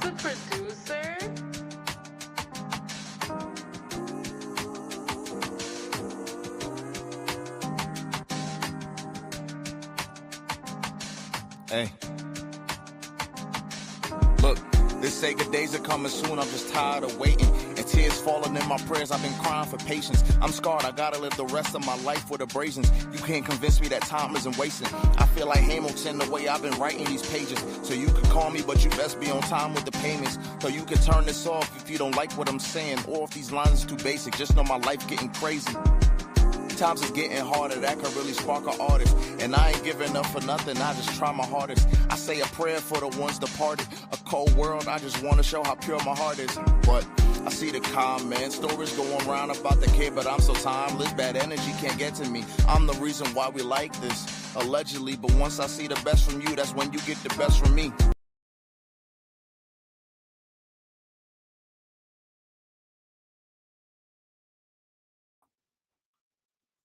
the producer? Hey. Look, they say good days are coming soon. I'm just tired of waiting. And tears falling in my prayers. I've been crying for patience. I'm scarred. I gotta live the rest of my life with abrasions. You can't convince me that time isn't wasting. I feel like Hamilton the way I've been writing these pages. So you can call me, but you best be on time with the payments. So you can turn this off if you don't like what I'm saying. Or if these lines are too basic. Just know my life getting crazy. Times is getting harder, that could really spark an artist. And I ain't giving up for nothing, I just try my hardest. I say a prayer for the ones departed. A cold world, I just want to show how pure my heart is. But I see the comments, stories going around about the kid, but I'm so timeless. Bad energy can't get to me. I'm the reason why we like this, allegedly. But once I see the best from you, that's when you get the best from me.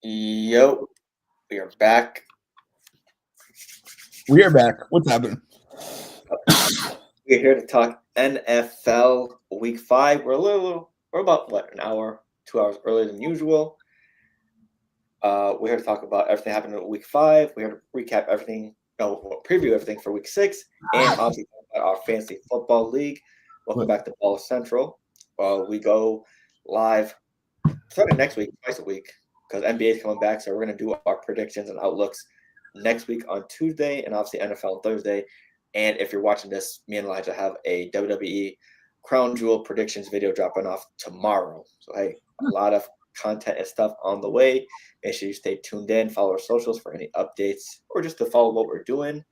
Yo, we are back. We are back. What's happening? We're here to talk NFL Week 5. We're about an hour, 2 hours earlier than usual. We're here to talk about everything happening in Week 5. We're here to recap everything, preview everything for Week 6, and obviously talk about our fantasy football league. Welcome back to Ball Central. We go live starting next week, twice a week, because NBA is coming back. So we're going to do our predictions and outlooks next week on Tuesday, and obviously NFL on Thursday. And if you're watching this, me and Elijah have a WWE Crown Jewel predictions video dropping off tomorrow. So, hey, a lot of content and stuff on the way. Make sure you stay tuned in. Follow our socials for any updates or just to follow what we're doing.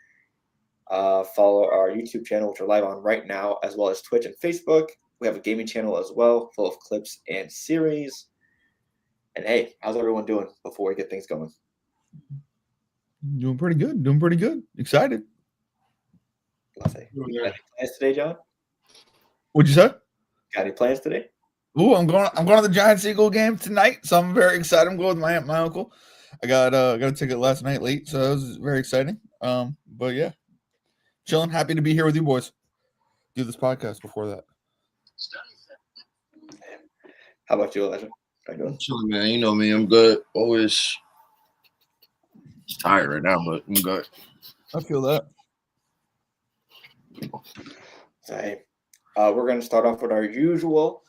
Follow our YouTube channel, which we're live on right now, as well as Twitch and Facebook. We have a gaming channel as well, full of clips and series. And, hey, how's everyone doing before we get things going? Doing pretty good. Excited. Got any plans today, John? What'd you say? Got any plans today? Ooh, I'm going to the Giants Eagle game tonight, so I'm very excited. I'm going with my aunt, my uncle. I got a ticket last night late, so it was very exciting. But yeah, chilling. Happy to be here with you boys. Do this podcast before that. How about you, Elijah? How you doing? Chilling, man. You know me. I'm good. Always tired right now, but I'm good. I feel that. So, hey, we're going to start off with our usual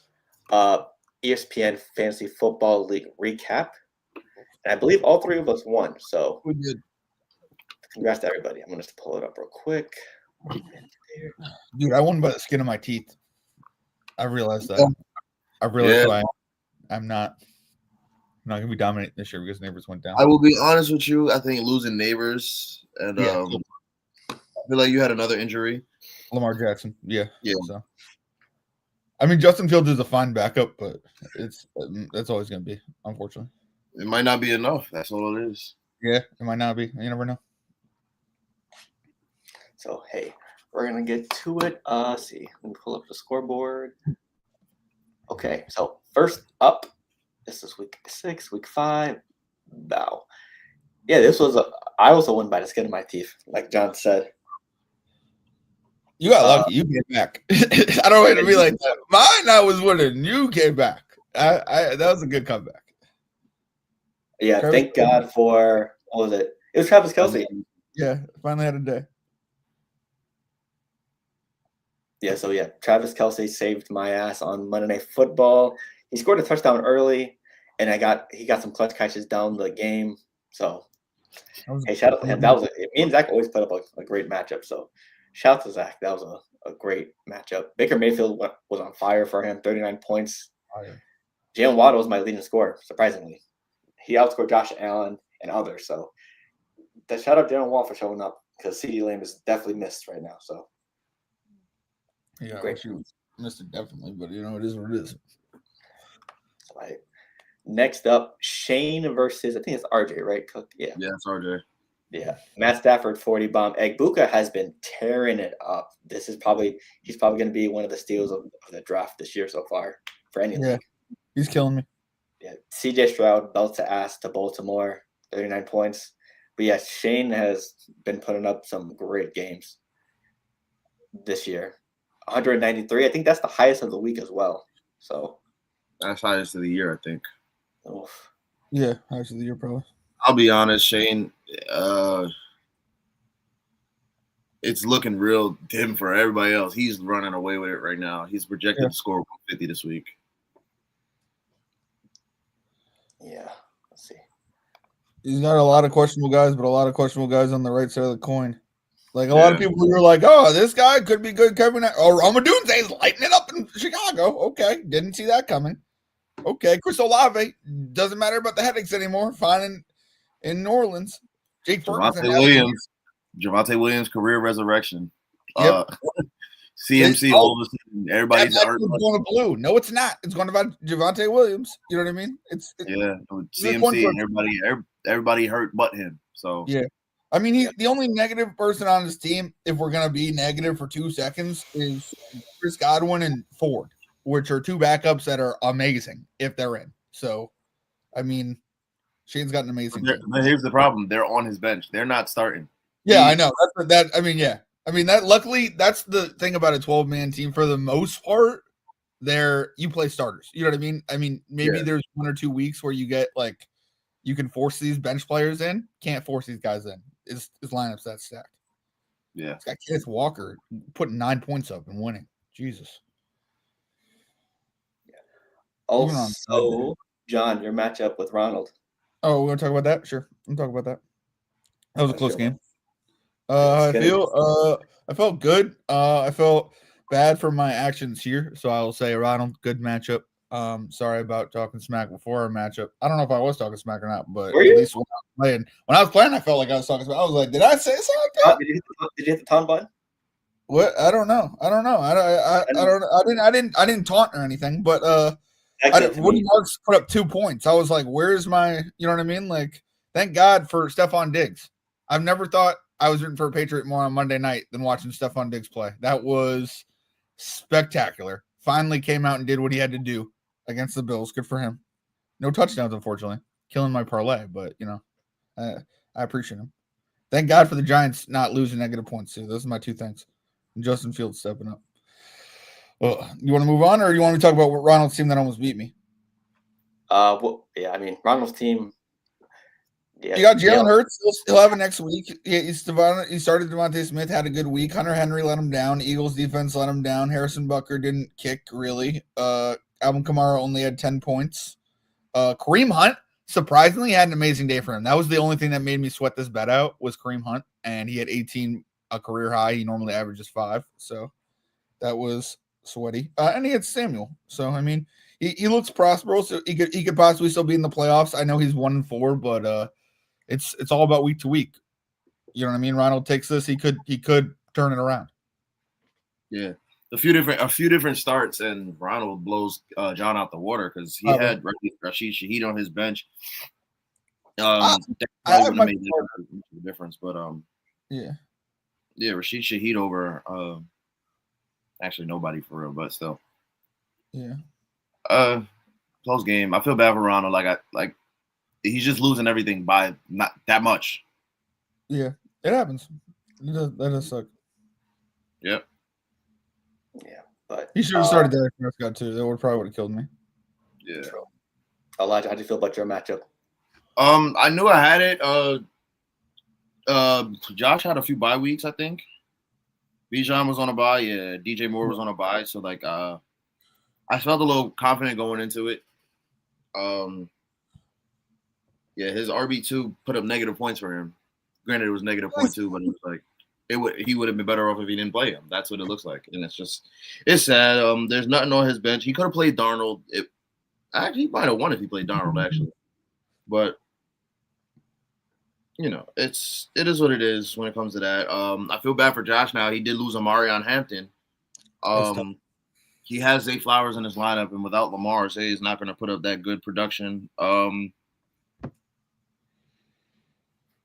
ESPN Fantasy Football League recap. And I believe all three of us won. So We did. Congrats to everybody. I'm going to just pull it up real quick. Dude, I won by the skin of my teeth. I realized that. I realized why I'm not going to be dominating this year because Neighbors went down. I will be honest with you. I think losing Neighbors and I feel like you had another injury. Lamar Jackson. Yeah. Yeah. So. I mean, Justin Fields is a fine backup, but that's always going to be, unfortunately. It might not be enough. That's all it is. Yeah, it might not be. You never know. So, hey, we're going to get to it. Let's see. Let me pull up the scoreboard. Okay, so first up, this is week 6, week 5. Wow. Yeah, I also won by the skin of my teeth, like John said. You got lucky. You came back. I don't want to be like that. Mine, I was winning. You came back. That was a good comeback. Yeah, thank God for, what was it? It was Travis Kelce. Yeah, finally had a day. Yeah, so yeah, Travis Kelce saved my ass on Monday Night Football. He scored a touchdown early, and he got some clutch catches down the game. So, hey, shout out to him. Me and Zach always put up a great matchup. So, shout out to Zach. That was a great matchup. Baker Mayfield was on fire for him, 39 points. Jalen Waddle was my leading scorer, surprisingly. He outscored Josh Allen and others. So, shout out Jalen Waddle for showing up because CeeDee Lamb is definitely missed right now. So, yeah, great. She missed it definitely, but it is what it is. Right. Next up, Shane versus, I think it's RJ, right? Cook? Yeah. Yeah, it's RJ. Yeah. Matt Stafford, 40 bomb. Egbuka has been tearing it up. He's probably going to be one of the steals of the draft this year so far for any league. He's killing me. Yeah. CJ Stroud, belt to ass to Baltimore, 39 points. But yeah, Shane has been putting up some great games this year. 193. I think that's the highest of the week as well. So That's highest of the year, I think. oof. Yeah, highest of the year probably. I'll be honest, Shane. It's looking real dim for everybody else. He's running away with it right now. He's projected to score 150 this week. Yeah. Let's see. He's got a lot of questionable guys, but a lot of questionable guys on the right side of the coin. Like a lot of people who are like, "Oh, this guy could be good." Kevin, Ramadunze's lighting it up in Chicago. Okay, didn't see that coming. Okay, Chris Olave doesn't matter about the headaches anymore. Fine in New Orleans. Jake Ferguson. Javonte Williams, career resurrection. Yep. CMC, all of a sudden, everybody's going to blue. No, it's not. It's going to Javonte Williams. You know what I mean? It's CMC and everybody hurt but him. So yeah. I mean, he's the only negative person on his team, if we're going to be negative for 2 seconds, is Chris Godwin and Ford, which are two backups that are amazing if they're in. So, I mean, Shane's got an amazing team. But here's the problem. They're on his bench. They're not starting. Yeah, I know. I mean, luckily, that's the thing about a 12-man team. For the most part, you play starters. You know what I mean? I mean, maybe there's 1 or 2 weeks where you get, like, you can force these bench players in. Can't force these guys in. His lineup's that stacked. Yeah. This guy Kenneth Walker putting 9 points up and winning. Jesus. Also, John, your matchup with Ronald. Oh, we're gonna talk about that? Sure. We'll talk about that. That was a close game. I felt good. I felt bad for my actions here. So I will say, Ronald, good matchup. Sorry about talking smack before our matchup. I don't know if I was talking smack or not, but at least when I was playing, I felt like I was talking smack. I was like, did I say something? Did you hit the taunt button? What? I don't know. I didn't taunt or anything, but Woody Marks put up 2 points. I was like, where's my, you know what I mean? Like, thank God for Stephon Diggs. I've never thought I was rooting for a Patriot more on Monday night than watching Stephon Diggs play. That was spectacular. Finally came out and did what he had to do against the Bills. Good for him. No touchdowns, unfortunately. Killing my parlay, but, you know, I appreciate him. Thank God for the Giants not losing negative points, too. Those are my 2 things. And Justin Fields stepping up. Well, you want to move on, or do you want to talk about what Ronald's team that almost beat me? Well, yeah, I mean, Ronald's team. Yeah, you got Jalen Hurts. He'll have it next week. He started Devontae Smith, had a good week. Hunter Henry let him down. Eagles defense let him down. Harrison Butker didn't kick, really. Alvin Kamara only had 10 points. Kareem Hunt, surprisingly, had an amazing day for him. That was the only thing that made me sweat this bet out was Kareem Hunt, and he had 18, a career high. He normally averages 5, so that was sweaty. And he had Samuel. So, I mean, he looks prosperous. So he could possibly still be in the playoffs. I know he's 1-4, but it's all about week to week. You know what I mean? Ronald takes this. He could turn it around. Yeah. A few different starts, and Ronald blows John out the water because he had Rashid Shaheed on his bench. That probably would have made the difference, but Rashid Shaheed over actually nobody for real, but still. Yeah. Close game. I feel bad for Ronald. Like he's just losing everything by not that much. Yeah, it happens. That does suck. Yep. Yeah, but he should have started Derek Prescott too. That probably would have killed me. Yeah. Elijah, how do you feel about your matchup? I knew I had it. Josh had a few bye weeks, I think. Bijan was on a bye. Yeah, DJ Moore was on a bye. So I felt a little confident going into it. Yeah, his RB2 put up negative points for him. Granted, it was negative 0.2, but it was like he would have been better off if he didn't play him. That's what it looks like, and it's sad. There's nothing on his bench. He could have played Darnold. He might have won if he played Darnold actually, but you know, it is what it is when it comes to that. I feel bad for Josh now. He did lose Amarion Hampton. He has Zay Flowers in his lineup, and without Lamar, Zay is not going to put up that good production. I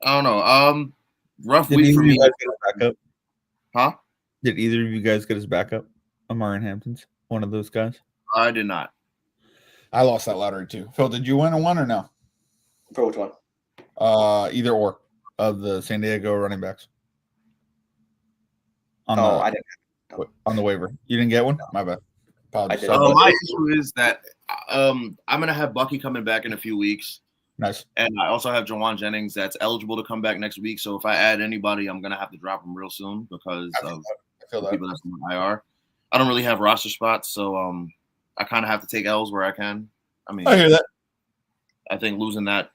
don't know. Rough week for me. Huh? Did either of you guys get his backup? Amarion Hampton's one of those guys. I did not. I lost that lottery too. Phil, did you win a one or no? For which one? Either or of the San Diego running backs. I didn't. on the waiver. You didn't get one? My bad. Apologies. I did. Sorry. My issue is that I'm gonna have Bucky coming back in a few weeks, Nice. and I also have Jawan Jennings that's eligible to come back next week. So if I add anybody, I'm gonna have to drop him real soon because I of feel the that. people that's on IR. I don't really have roster spots, so I kind of have to take L's where I can. I mean, I hear that. I think losing that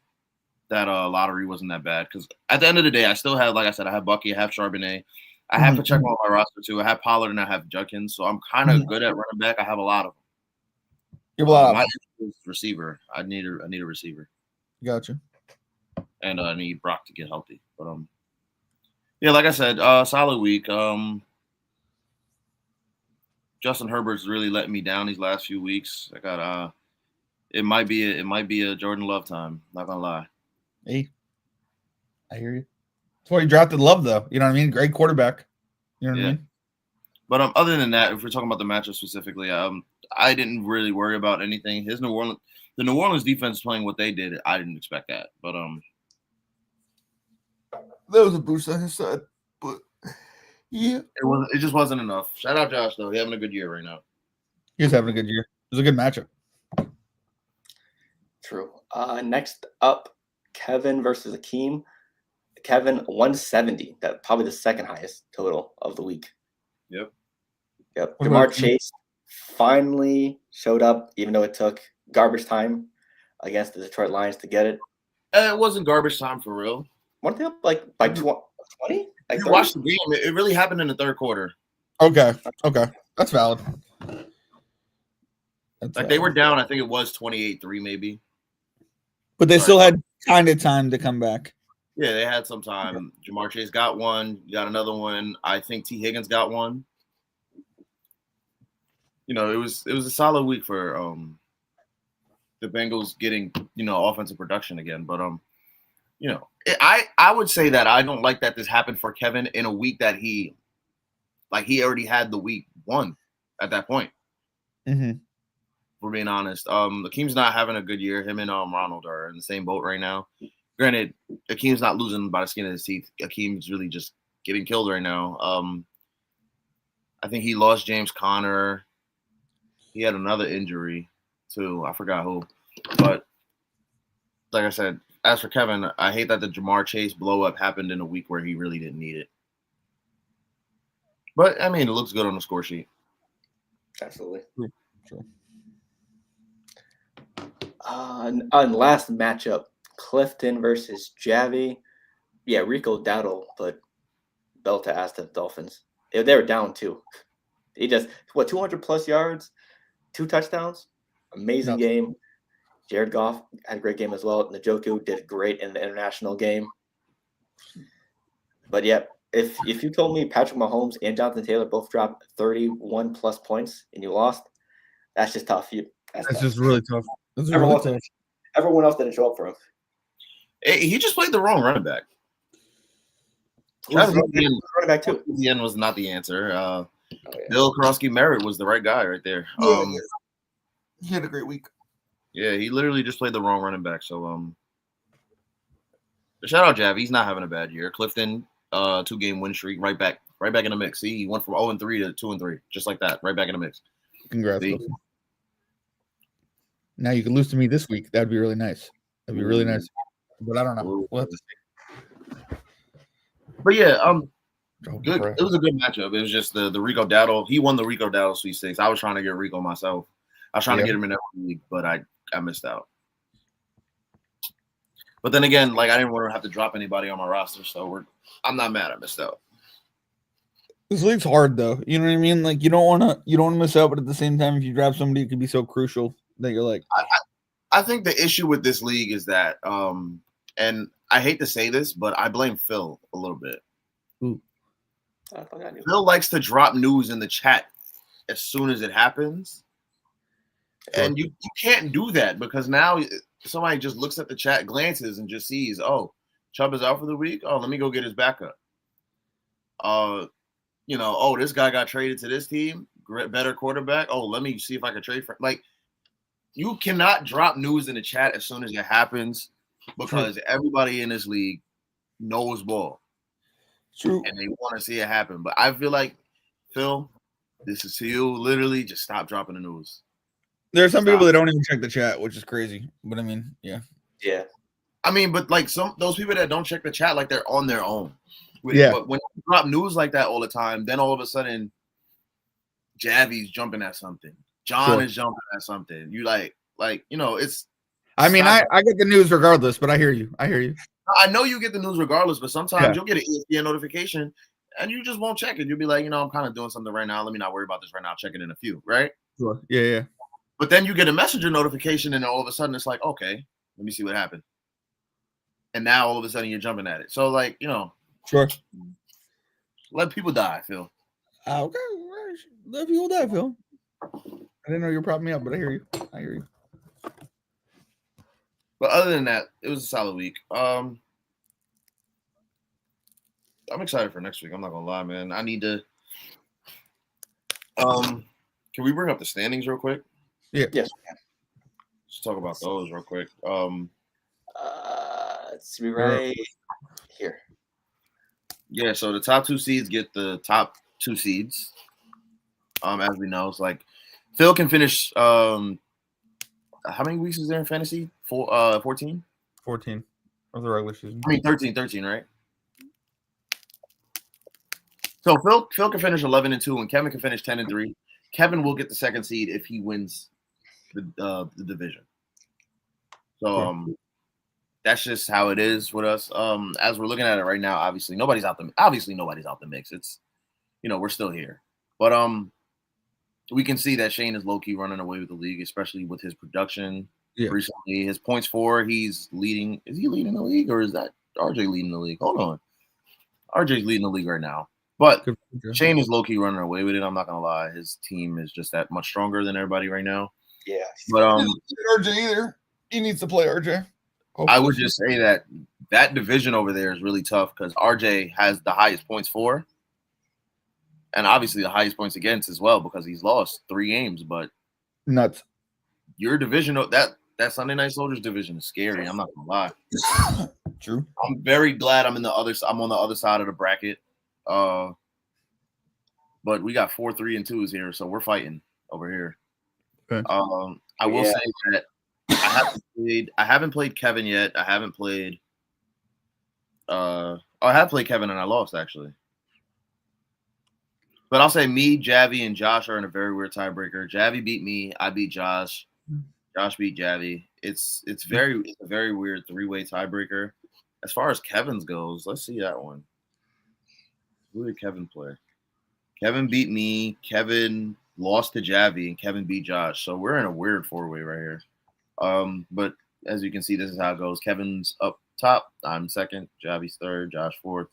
lottery wasn't that bad because at the end of the day, I still have, like I said, I have Bucky, I have Charbonnet, I have Pacheco on my roster too. I have Pollard and I have Judkins, so I'm kind of good at running back. I have a lot of them. You're a My issue is receiver. I need a receiver, Gotcha. and I need Brock to get healthy. But yeah, like I said, solid week. Justin Herbert's really letting me down these last few weeks. I got it might be a Jordan Love time. Not gonna lie. Hey, I hear you. That's why you drafted Love, though. You know what I mean? Great quarterback. You know what I mean? But other than that, if we're talking about the matchup specifically, I didn't really worry about anything. The New Orleans defense playing what they did, I didn't expect that. But that was a boost on his side. But yeah, it just wasn't enough. Shout out Josh though. He's having a good year right now. he was having a good year. It was a good matchup. True. Next up, Kevin versus Akeem. Kevin 170. That's probably the second highest total of the week. Yep. Yep. What Jamar about Chase finally showed up, even though it took garbage time against the Detroit Lions to get it. It wasn't garbage time for real. Weren't they up like by 20? Like You watched the game. It really happened in the third quarter. Okay. That's valid. They were down. I think it was 28-3 maybe. But they still had kind of time to come back. Yeah, they had some time. Jamar Chase got one. You got another one. I think T. Higgins got one. You know, it was a solid week for the Bengals getting, offensive production again. But I would say that I don't like that this happened for Kevin in a week that he already had the week one at that point. Mm-hmm. For being honest, Akeem's not having a good year. Him and Ronald are in the same boat right now. Granted, Akeem's not losing by the skin of his teeth. Akeem's really just getting killed right now. I think he lost James Conner. He had another injury too. I forgot who. But like I said, as for Kevin, I hate that the Jamar Chase blow up happened in a week where he really didn't need it. But I mean, it looks good on the score sheet. Absolutely. Sure. On last matchup, Clifton versus Javi. Yeah, Rico Dowdle put bell to ass to the Dolphins. They were down too. He just 200 plus yards, 2 touchdowns. Amazing game. Jared Goff had a great game as well. Njoku did great in the international game. But yeah, if you told me Patrick Mahomes and Jonathan Taylor both dropped 31 plus points and you lost, that's just tough. That's tough. just really tough. Everyone else didn't show up for him. He just played the wrong running back. Running back too. The end was not the answer. Bill Karowski-Merritt was the right guy right there. He had a great week. Yeah, he literally just played the wrong running back. So shout out Jav. He's not having a bad year. Clifton, 2-game win streak, right back in the mix. See, he went from 0-3 to 2-3, just like that, right back in the mix. Congrats. Now you can lose to me this week. That'd be really nice. That'd be really nice. But I don't know. We'll have to see. But yeah, good. It was a good matchup. It was just the Rico Dowdle. He won the Rico Dowdle sweepstakes. I was trying to get Rico myself. I was trying to get him in every league, but I missed out. But then again, I didn't want to have to drop anybody on my roster, so I'm not mad I missed out. This league's hard though. You know what I mean? You don't want to miss out, but at the same time, if you draft somebody, it could be so crucial that you're like. I think the issue with this league is that, and I hate to say this, but I blame Phil a little bit. Ooh. Phil likes to drop news in the chat as soon as it happens. Sure. And you can't do that because now somebody just looks at the chat, glances, and just sees, oh, Chubb is out for the week. Oh, let me go get his backup. Oh, this guy got traded to this team, better quarterback. Oh, let me see if I can trade for you cannot drop news in the chat as soon as it happens because everybody in this league knows ball. True. And they want to see it happen. But I feel like, Phil, This is to you. Literally, just stop dropping the news. There are some people that don't even check the chat, which is crazy. But I mean, yeah. Yeah. I mean, but like those people that don't check the chat, like they're on their own. Yeah. But when you drop news like that all the time, then all of a sudden, Javi's jumping at something. John is jumping at something. You like it's. I mean, I get the news regardless, but I hear you. I know you get the news regardless, but sometimes you'll get an ESPN notification and you just won't check it. You'll be like, I'm kind of doing something right now. Let me not worry about this right now. I'll check it in a few, right? Sure. Yeah. But then you get a messenger notification and all of a sudden it's like, okay, let me see what happened. And now all of a sudden you're jumping at it. So like, sure. Let people die, Phil. Okay. Let people die, Phil. I didn't know you were propping me up, but I hear you. But other than that, it was a solid week. I'm excited for next week. I'm not gonna lie, man. I need to. Can we bring up the standings real quick? Yeah. Yes. Let's talk about those real quick. Let's be right here. Yeah. So the top 2 seeds get the top 2 seeds. As we know, it's like Phil can finish. How many weeks is there in fantasy? 14? 14 of the regular season. I mean, 13, right? So Phil can finish 11-2, and Kevin can finish 10-3. Kevin will get the 2nd seed if he wins the division. So that's just how it is with us. As we're looking at it right now, obviously nobody's out the mix. It's we're still here, but we can see that Shane is low-key running away with the league, especially with his production recently. His points for, he's leading. Is he leading the league, or is that RJ leading the league? Hold on. RJ's leading the league right now. But Shane is low-key running away with it. I'm not going to lie. His team is just that much stronger than everybody right now. Yeah. But RJ either. He needs to play RJ. Hopefully. I would just say that division over there is really tough because RJ has the highest points for. And obviously the highest points against as well because he's lost 3 games. But nuts. Your division, that Sunday Night Soldiers division is scary. I'm not gonna lie. True. I'm very glad I'm on the other side of the bracket. But we got 4 3-2s here, so we're fighting over here. Okay. I will say that I haven't played Kevin yet. I haven't played. I have played Kevin and I lost actually. But I'll say me, Javi, and Josh are in a very weird tiebreaker. Javi beat me. I beat Josh. Josh beat Javi. It's a very weird 3-way tiebreaker. As far as Kevin's goes, let's see that one. Who did Kevin play? Kevin beat me. Kevin lost to Javi, and Kevin beat Josh. So we're in a weird 4-way right here. But as you can see, this is how it goes. Kevin's up top. I'm 2nd. Javi's 3rd. Josh 4th.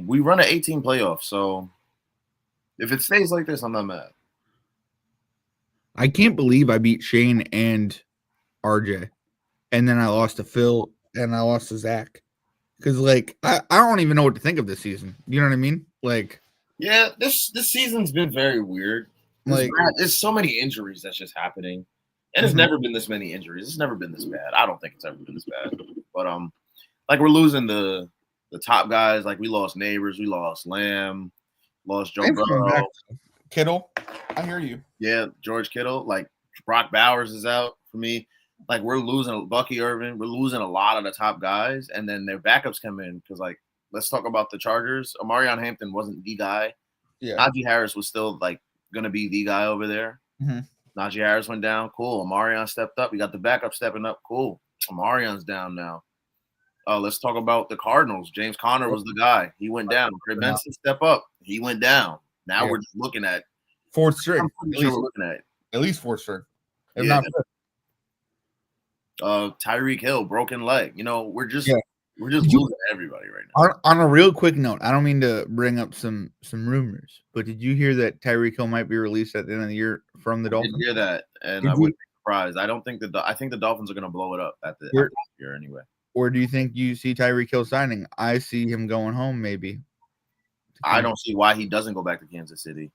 We run an 18 playoff, so if it stays like this, I'm not mad. I can't believe I beat Shane and RJ, and then I lost to Phil and I lost to Zach. Because I don't even know what to think of this season. You know what I mean? Yeah, this season's been very weird. There's so many injuries that's just happening, and it's never been this many injuries. It's never been this bad. I don't think it's ever been this bad. But we're losing the top guys. Like we lost Neighbors, we lost Lamb, lost Joe Burrow. Kittle, I hear you. Yeah, George Kittle. Brock Bowers is out for me. We're losing Bucky Irvin. We're losing a lot of the top guys, and then their backups come in because let's talk about the Chargers. Omarion Hampton wasn't the guy. Yeah, Najee Harris was still gonna be the guy over there. Mm-hmm. Najee Harris went down. Cool. Omarion stepped up. We got the backup stepping up. Cool. Omarion's down now. Let's talk about the Cardinals. James Conner was the guy. He went down. Trey Benson step up. He went down. Now we're just looking at 4th string. We're looking at least 4th string. If not 5th. Tyreek Hill, broken leg. We're just losing everybody right now. On a real quick note, I don't mean to bring up some rumors, but did you hear that Tyreek Hill might be released at the end of the year from the Dolphins? I did hear that, and I wouldn't be surprised. I don't think I think the Dolphins are going to blow it up at the year anyway. Or do you think you see Tyreek Hill signing? I see him going home, maybe. I don't see why he doesn't go back to Kansas City.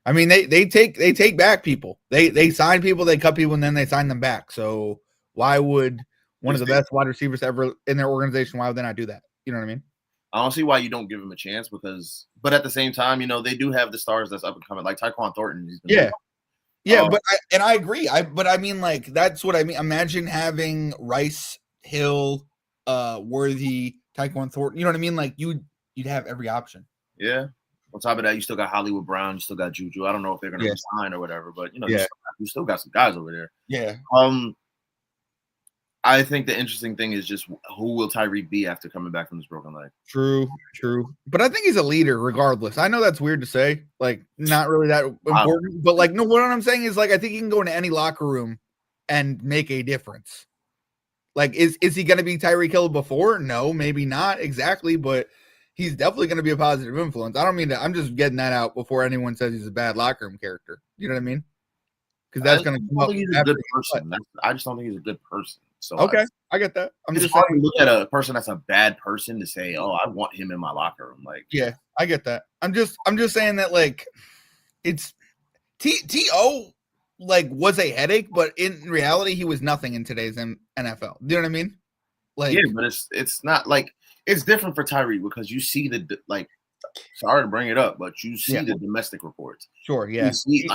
I mean, they take back people. They sign people, they cut people, and then they sign them back. So why would one of the best wide receivers ever in their organization, why would they not do that? You know what I mean? I don't see why you don't give him a chance but at the same time, they do have the stars that's up and coming, like Tyquan Thornton. Yeah, but I agree. But I mean, like, that's what I mean. Imagine having Rice, Hill, Worthy, Tyquan Thornton. You know what I mean? Like, you'd have every option. Yeah. On top of that, you still got Hollywood Brown. You still got Juju. I don't know if they're going to resign or whatever, but you still got some guys over there. Yeah. I think the interesting thing is just who will Tyreek be after coming back from this broken leg? True. But I think he's a leader regardless. I know that's weird to say, like, not really that important, but like, no, what I'm saying is, like, I think he can go into any locker room and make a difference. Like, is he going to be Tyreek Hill before? No, maybe not exactly, but he's definitely going to be a positive influence. I don't mean to, I'm just getting that out before anyone says he's a bad locker room character. You know what I mean? Because that's going to come up. He's a good person. I just don't think he's a good person. So okay, I get that. I'm just hard to look at a person that's a bad person to say, "Oh, I want him in my locker room." Like, yeah, I get that. I'm just saying that, like, it's T.O. like was a headache, but in reality, he was nothing in today's NFL. Do you know what I mean? Like, yeah, but it's not like it's different for Tyreek because you see the like. Sorry to bring it up, but you see the domestic reports. Sure, yeah. You see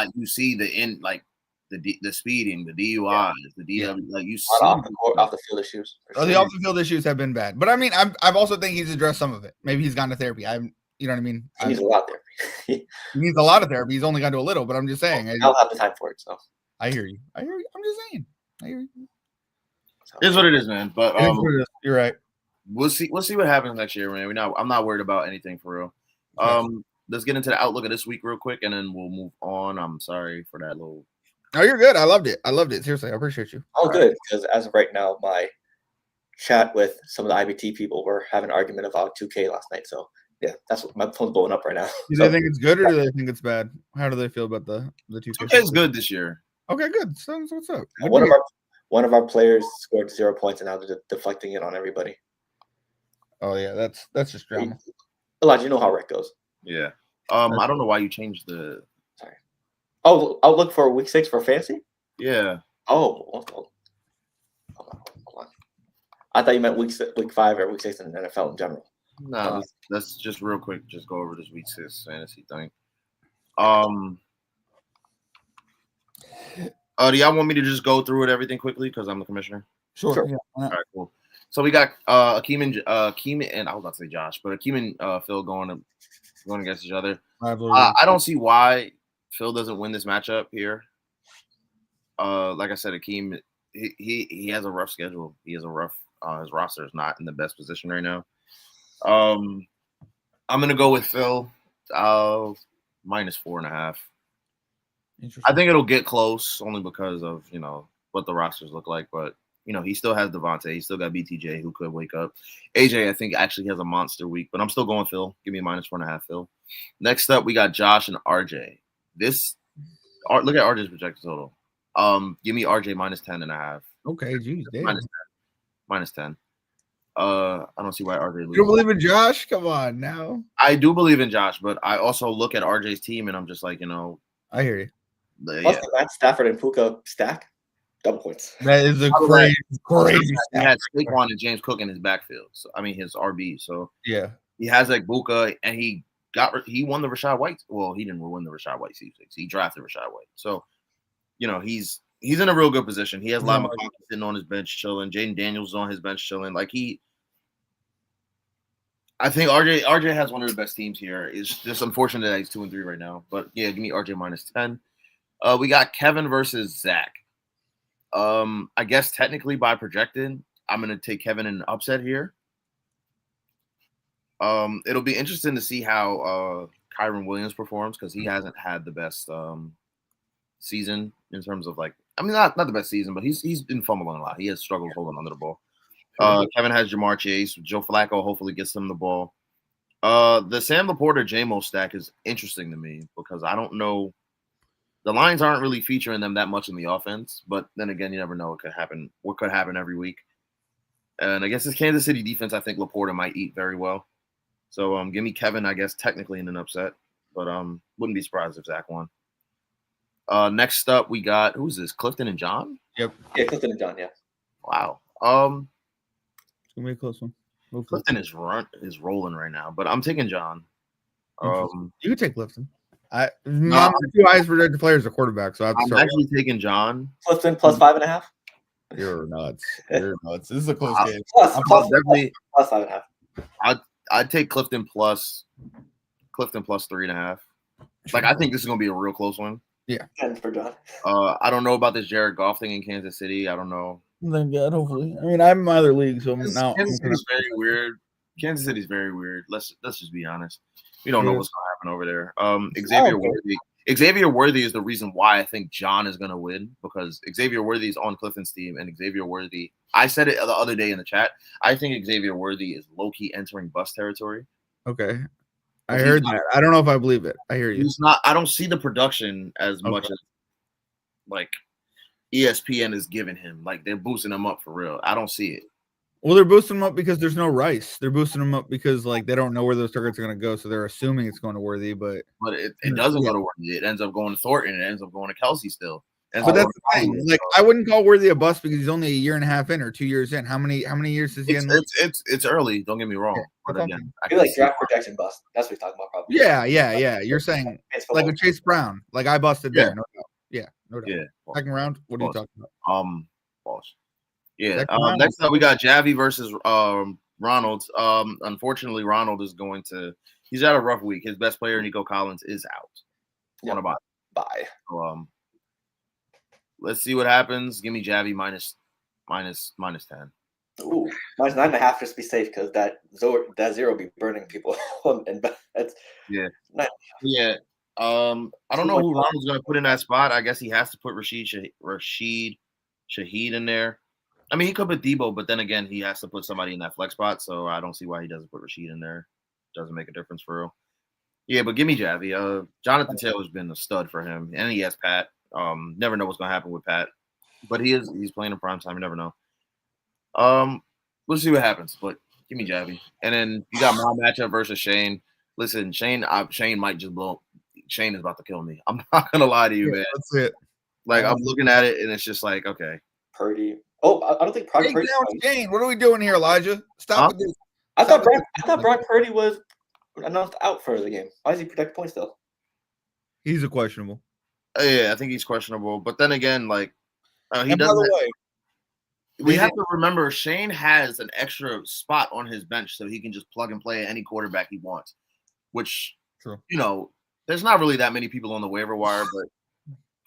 the speeding, the DUIs, the DW, like you see off the field issues. The off the field issues have been bad, but I mean, I've also think he's addressed some of it. Maybe he's gone to therapy. You know what I mean? He needs a lot of therapy. He needs a lot of therapy. He's only gone to a little, but I'm just saying. I'll have the time for it. So I hear you. I'm just saying. I hear you. It's what it is, man. But you're right. We'll see what happens next year, man. I'm not worried about anything for real. Let's get into the outlook of this week real quick, and then we'll move on. I'm sorry for that little. No, you're good. I loved it. Seriously, I appreciate you. Oh, good. Because as of right now, my chat with some of the IBT people were having an argument about 2K last night. So yeah, that's what my phone's blowing up right now. Do they think it's good or do they think it's bad? How do they feel about the 2K? 2K is good this year. Okay, good. So what's up? One of our players scored 0 points, and now they're deflecting it on everybody. Oh yeah, that's just drama. Elijah, you know how it goes. Yeah. I don't know why you changed the. Sorry. Oh, I'll look for week 6 for fantasy. Yeah. Oh, hold on. I thought you meant week 5 or week 6 in the NFL in general. No, let's just real quick. Just go over this week 6 fantasy thing. Do y'all want me to just go through it everything quickly because I'm the commissioner? Sure. Yeah. All right, cool. So we got Akeem and I was about to say Josh, but Akeem and Phil going against each other. I don't see why Phil doesn't win this matchup here. Like I said, Akeem he has a rough schedule. He has a rough his roster is not in the best position right now. I'm gonna go with Phil -4.5. I think it'll get close only because of what the rosters look like, but he still has Devontae. He still got BTJ who could wake up. AJ, I think, actually has a monster week, but I'm still going Phil. Give me -4.5, Phil. Next up, we got Josh and RJ. Look at RJ's projected total. Give me RJ -10.5. Okay, geez, damn. -10. I don't see why RJ loses. You don't believe in Josh? Come on now. I do believe in Josh, but I also look at RJ's team and I'm just like, I hear you. Plus the Matt Stafford and Puka stack. Double points. That is a crazy. He had Saquon and James Cook in his backfield. So I mean his RB. So yeah, he has like Buka, and he won the Rashad White. Well, he didn't win the Rashad White season. He drafted Rashad White. So he's in a real good position. He has Lyle McConkey sitting on his bench chilling. Jaden Daniels is on his bench chilling. Like I think RJ has one of the best teams here. It's just unfortunate that he's 2-3 right now. But yeah, give me RJ -10. We got Kevin versus Zach. I guess technically by projected, I'm gonna take Kevin in an upset here. It'll be interesting to see how Kyron Williams performs because he hasn't had the best season in terms of not the best season, but he's been fumbling a lot. He has struggled holding onto the ball. Kevin has Jamar Chase. Joe Flacco hopefully gets him the ball. The Sam Laporta JMO stack is interesting to me because I don't know. The Lions aren't really featuring them that much in the offense, but then again, you never know what could happen. What could happen every week? And I guess this Kansas City defense, I think Laporta might eat very well. So give me Kevin, I guess, technically in an upset, but wouldn't be surprised if Zach won. Next up, we got who's this? Clifton and John? Yep. Yeah, Clifton and John. Yeah. Wow. It's gonna be a close one. Clifton is rolling right now, but I'm taking John. You could take Clifton. My two highest projected players are quarterback, so I'm actually taking John. Clifton plus 5.5. You're nuts. You're nuts. This is a close game. Definitely plus 5.5. I'd take Clifton plus 3.5. Like, I think this is gonna be a real close one. Yeah. 10 for John. I don't know about this Jared Goff thing in Kansas City. I don't know. Thank God, hopefully. I mean, I'm in my other league, so now Kansas City's very weird. Kansas City's very weird. Let's just be honest. We don't know what's gonna happen over there. Xavier Worthy is the reason why I think John is gonna win, because Xavier Worthy is on Clifton's team, and Xavier Worthy. I said it the other day in the chat. I think Xavier Worthy is low-key entering bust territory. Okay. I heard that. I don't know if I believe it. I hear you. He's not. I don't see the production as much as like ESPN is giving him. Like, they're boosting him up for real. I don't see it. Well, they're boosting him up because there's no Rice. They're boosting him up because like they don't know where those targets are going to go, so they're assuming it's going to Worthy. But it doesn't go to Worthy. It ends up going to Thornton. It ends up going to Kelsey still. But that's the thing. Like, I wouldn't call Worthy a bust because he's only a year and a half in or 2 years in. How many years is he in? It's early. Don't get me wrong. Yeah, but again, I feel like draft protection bust. That's what he's talking about, probably. Yeah. You're saying like with Chase Brown. Like, I busted there. No doubt. Yeah, no doubt. Yeah. Second round. What are you talking about? False. Yeah. Next up, we got Javi versus Ronald. Unfortunately, Ronald is he's had a rough week. His best player, Nico Collins, is out. Yeah. Bye. So, let's see what happens. Give me Javi minus 10. Ooh, minus 9.5 just to be safe, because that zero will be burning people. And that's Yeah. I don't know who Ronald's going to put in that spot. I guess he has to put Rashid Shaheed in there. I mean, he could put Debo, but then again, he has to put somebody in that flex spot, so I don't see why he doesn't put Rashid in there. Doesn't make a difference for real. Yeah, but give me Javi. Jonathan Taylor's been a stud for him, and he has Pat. Never know what's going to happen with Pat, but he's playing in prime time. You never know. We'll see what happens, but give me Javi. And then you got my matchup versus Shane. Listen, Shane might just blow. Shane is about to kill me. I'm not gonna lie to you, man. That's it. Like, I'm looking at it, and it's just like, okay. Purdy. Oh, I don't think Purdy. Shane, what are we doing here, Elijah? Stop with this. I thought Brock Purdy was announced out for the game. Why does he protect points still? He's a questionable. Yeah, I think he's questionable. But then again, like, he and by doesn't. The way, we have to remember Shane has an extra spot on his bench, so he can just plug and play any quarterback he wants. Which, true. There's not really that many people on the waiver wire, but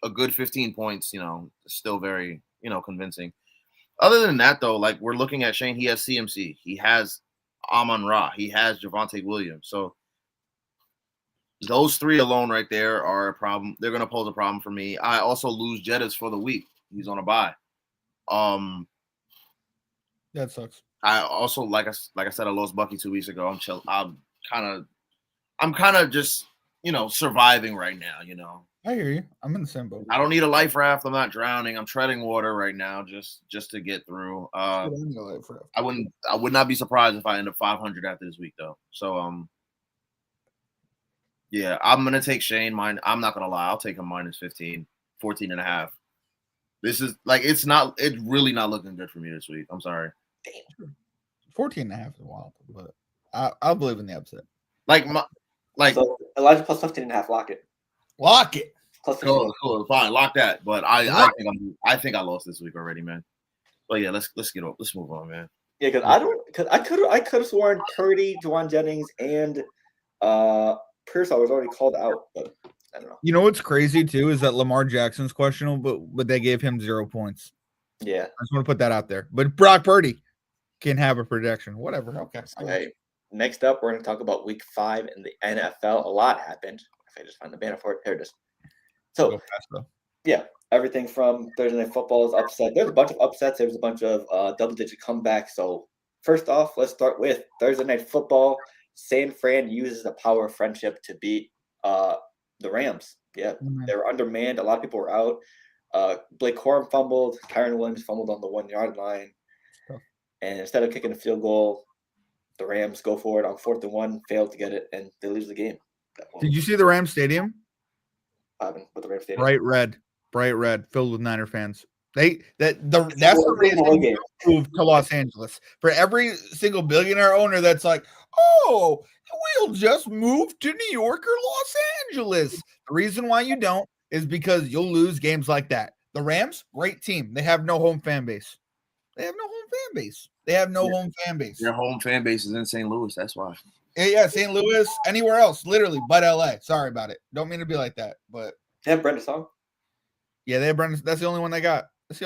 a good 15 points, is still very, convincing. Other than that, though, like, we're looking at Shane. He has CMC. He has Amon-Ra. He has Javonte Williams. So those three alone right there are a problem. They're going to pose a problem for me. I also lose Jettis for the week. He's on a bye. That sucks. I also, like I said, I lost Bucky 2 weeks ago. I'm kind of just, surviving right now, I hear you. I'm in the same boat. I don't need a life raft. I'm not drowning. I'm treading water right now just to get through. I would not be surprised if I end up 500 after this week, though. So, yeah, I'm going to take Shane. I'm not going to lie. I'll take him minus 15, 14.5. This is it's really not looking good for me this week. I'm sorry. Damn. 14.5 is wild, but I'll believe in the upset. So Elijah plus 15.5. Lock it. Plus 15. Cool. Fine. Lock that. But I think I lost this week already, man. But yeah, let's get up. Let's move on, man. Yeah, because I could have sworn Purdy, Juwan Jennings, and Pearsall was already called out, but I don't know. You know what's crazy too is that Lamar Jackson's questionable, but they gave him 0 points. Yeah, I just want to put that out there. But Brock Purdy can have a projection. Whatever. Okay. Okay. Next up, we're going to talk about Week 5 in the NFL. A lot happened. If I just find the banner for it, there it is. So, yeah, everything from Thursday Night Football is upset. There's a bunch of upsets. There's a bunch of double-digit comebacks. So, first off, let's start with Thursday Night Football. San Fran uses the power of friendship to beat the Rams. Yeah, they were undermanned. A lot of people were out. Blake Corum fumbled. Kyron Williams fumbled on the 1-yard line. And instead of kicking a field goal, the Rams go for it on 4th and 1, fail to get it, and they lose the game. Did you see the Rams Stadium? With the Rams Stadium? Bright red, filled with Niner fans. That's the reason move to Los Angeles. For every single billionaire owner that's like, oh, we'll just move to New York or Los Angeles. The reason why you don't is because you'll lose games like that. The Rams, great team. They have no home fan base. Their home fan base is in St. Louis. That's why. Yeah, St. Louis, anywhere else, literally, but LA. Sorry about it. Don't mean to be like that, but they have Brenda Song. Yeah, they have Brenda. That's the only one they got. It's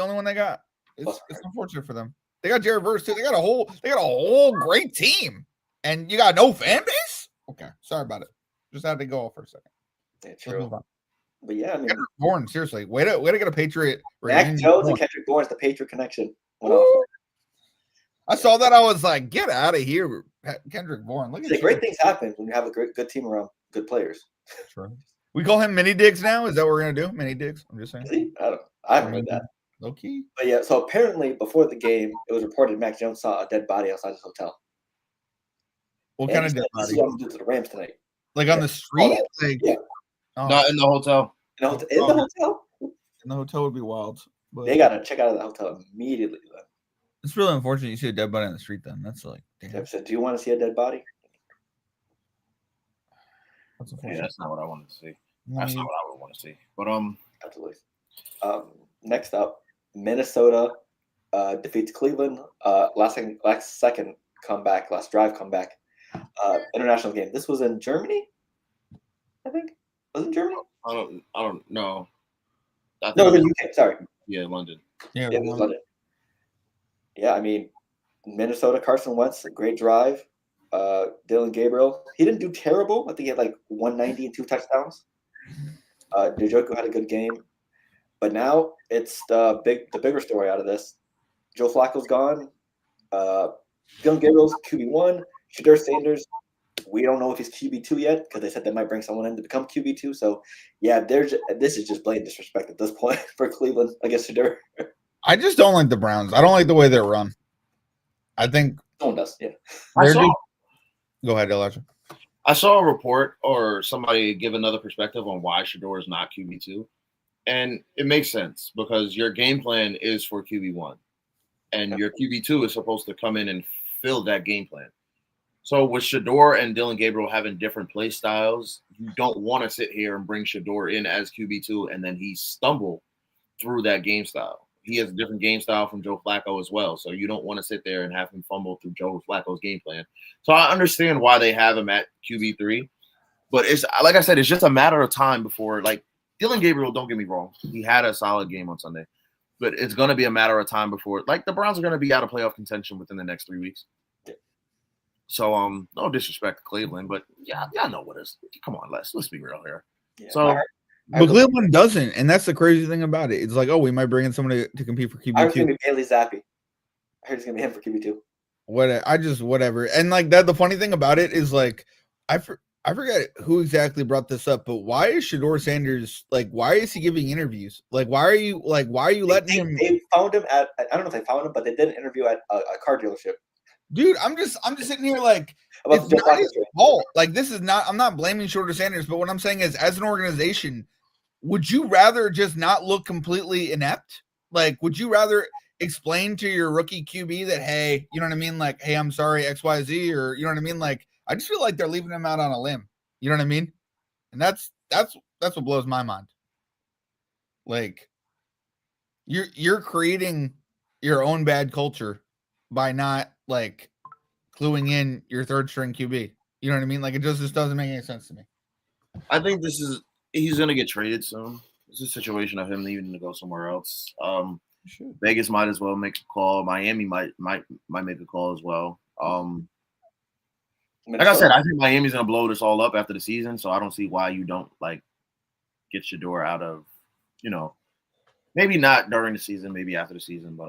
unfortunate for them. They got Jared Verse too. They got a whole great team, and you got no fan base. Okay, sorry about it. Just had to go off for a second. Yeah, true. But yeah, I mean, Kendrick Bourne, seriously, way to get a Patriot. Mac Jones and Kendrick Bourne's the Patriot connection. I saw that. I was like, get out of here, Kendrick Bourne. Look at you. Great things happen when you have a good team around good players. True. We call him Mini Diggs now. Is that what we're gonna do? Mini Diggs. I'm just saying. I haven't heard that. Low key. But yeah, so apparently before the game, it was reported Mac Jones saw a dead body outside his hotel. What kind of dead body? This is what I'm gonna do to the Rams tonight. Like on the street? Not in the hotel. In the hotel? In the hotel would be wild. But they gotta check out of the hotel immediately. Then. It's really unfortunate you see a dead body on the street. Then that's like. Damn. So, do you want to see a dead body? That's not what I wanted to see. That's not what I would want to see. But absolutely. Next up, Minnesota defeats Cleveland. Last drive comeback. International game. This was in Germany, I think. Was it Germany? I don't know. No, it was in UK. Sorry. Yeah, London. Yeah, it was London. Yeah, I mean, Minnesota, Carson Wentz, a great drive. Dylan Gabriel, he didn't do terrible. I think he had like 190 and 2 touchdowns. Njoku had a good game. But now it's the bigger story out of this. Joe Flacco's gone. Dylan Gabriel's QB1. Shedeur Sanders, we don't know if he's QB2 yet because they said they might bring someone in to become QB2. So, yeah, this is just blatant disrespect at this point for Cleveland against Shedeur. I just don't like the Browns. I don't like the way they're run. I think someone does. Yeah. Go ahead, Elijah. I saw a report or somebody give another perspective on why Shedeur is not QB2. And it makes sense because your game plan is for QB1. And your QB2 is supposed to come in and fill that game plan. So with Shedeur and Dylan Gabriel having different play styles, you don't want to sit here and bring Shedeur in as QB2 and then he stumble through that game style. He has a different game style from Joe Flacco as well. So you don't want to sit there and have him fumble through Joe Flacco's game plan. So I understand why they have him at QB3. But it's like I said, it's just a matter of time before, like, Dylan Gabriel, don't get me wrong. He had a solid game on Sunday. But it's going to be a matter of time before, like, the Browns are going to be out of playoff contention within the next 3 weeks. So, no disrespect to Cleveland, but yeah, I know what it is. Come on, let's be real here. Yeah, so, but Cleveland doesn't, and that's the crazy thing about it. It's like, oh, we might bring in somebody to compete for QB2. I heard it's gonna be Bailey Zappi. I heard it's gonna be him for QB2. Whatever. And like that, the funny thing about it is like, I forget who exactly brought this up, but why is Shedeur Sanders like? Why is he giving interviews? Like, why are you letting him? They found him at. I don't know if they found him, but they did an interview at a car dealership. Dude, I'm just sitting here like it's not his fault. Like this is not. I'm not blaming Shedeur Sanders, but what I'm saying is, as an organization, would you rather just not look completely inept? Like, would you rather explain to your rookie QB that, hey, you know what I mean? Like, hey, I'm sorry, XYZ, or you know what I mean? Like, I just feel like they're leaving him out on a limb. You know what I mean? And that's what blows my mind. Like, you're creating your own bad culture by not like cluing in your third string QB. You know what I mean? Like, it just doesn't make any sense to me. I think he's gonna get traded soon. It's a situation of him needing to go somewhere else. Vegas might as well make a call. Miami might make a call as well. Like I said, I think Miami's gonna blow this all up after the season, so I don't see why you don't like get Shedeur out of, maybe not during the season, maybe after the season, but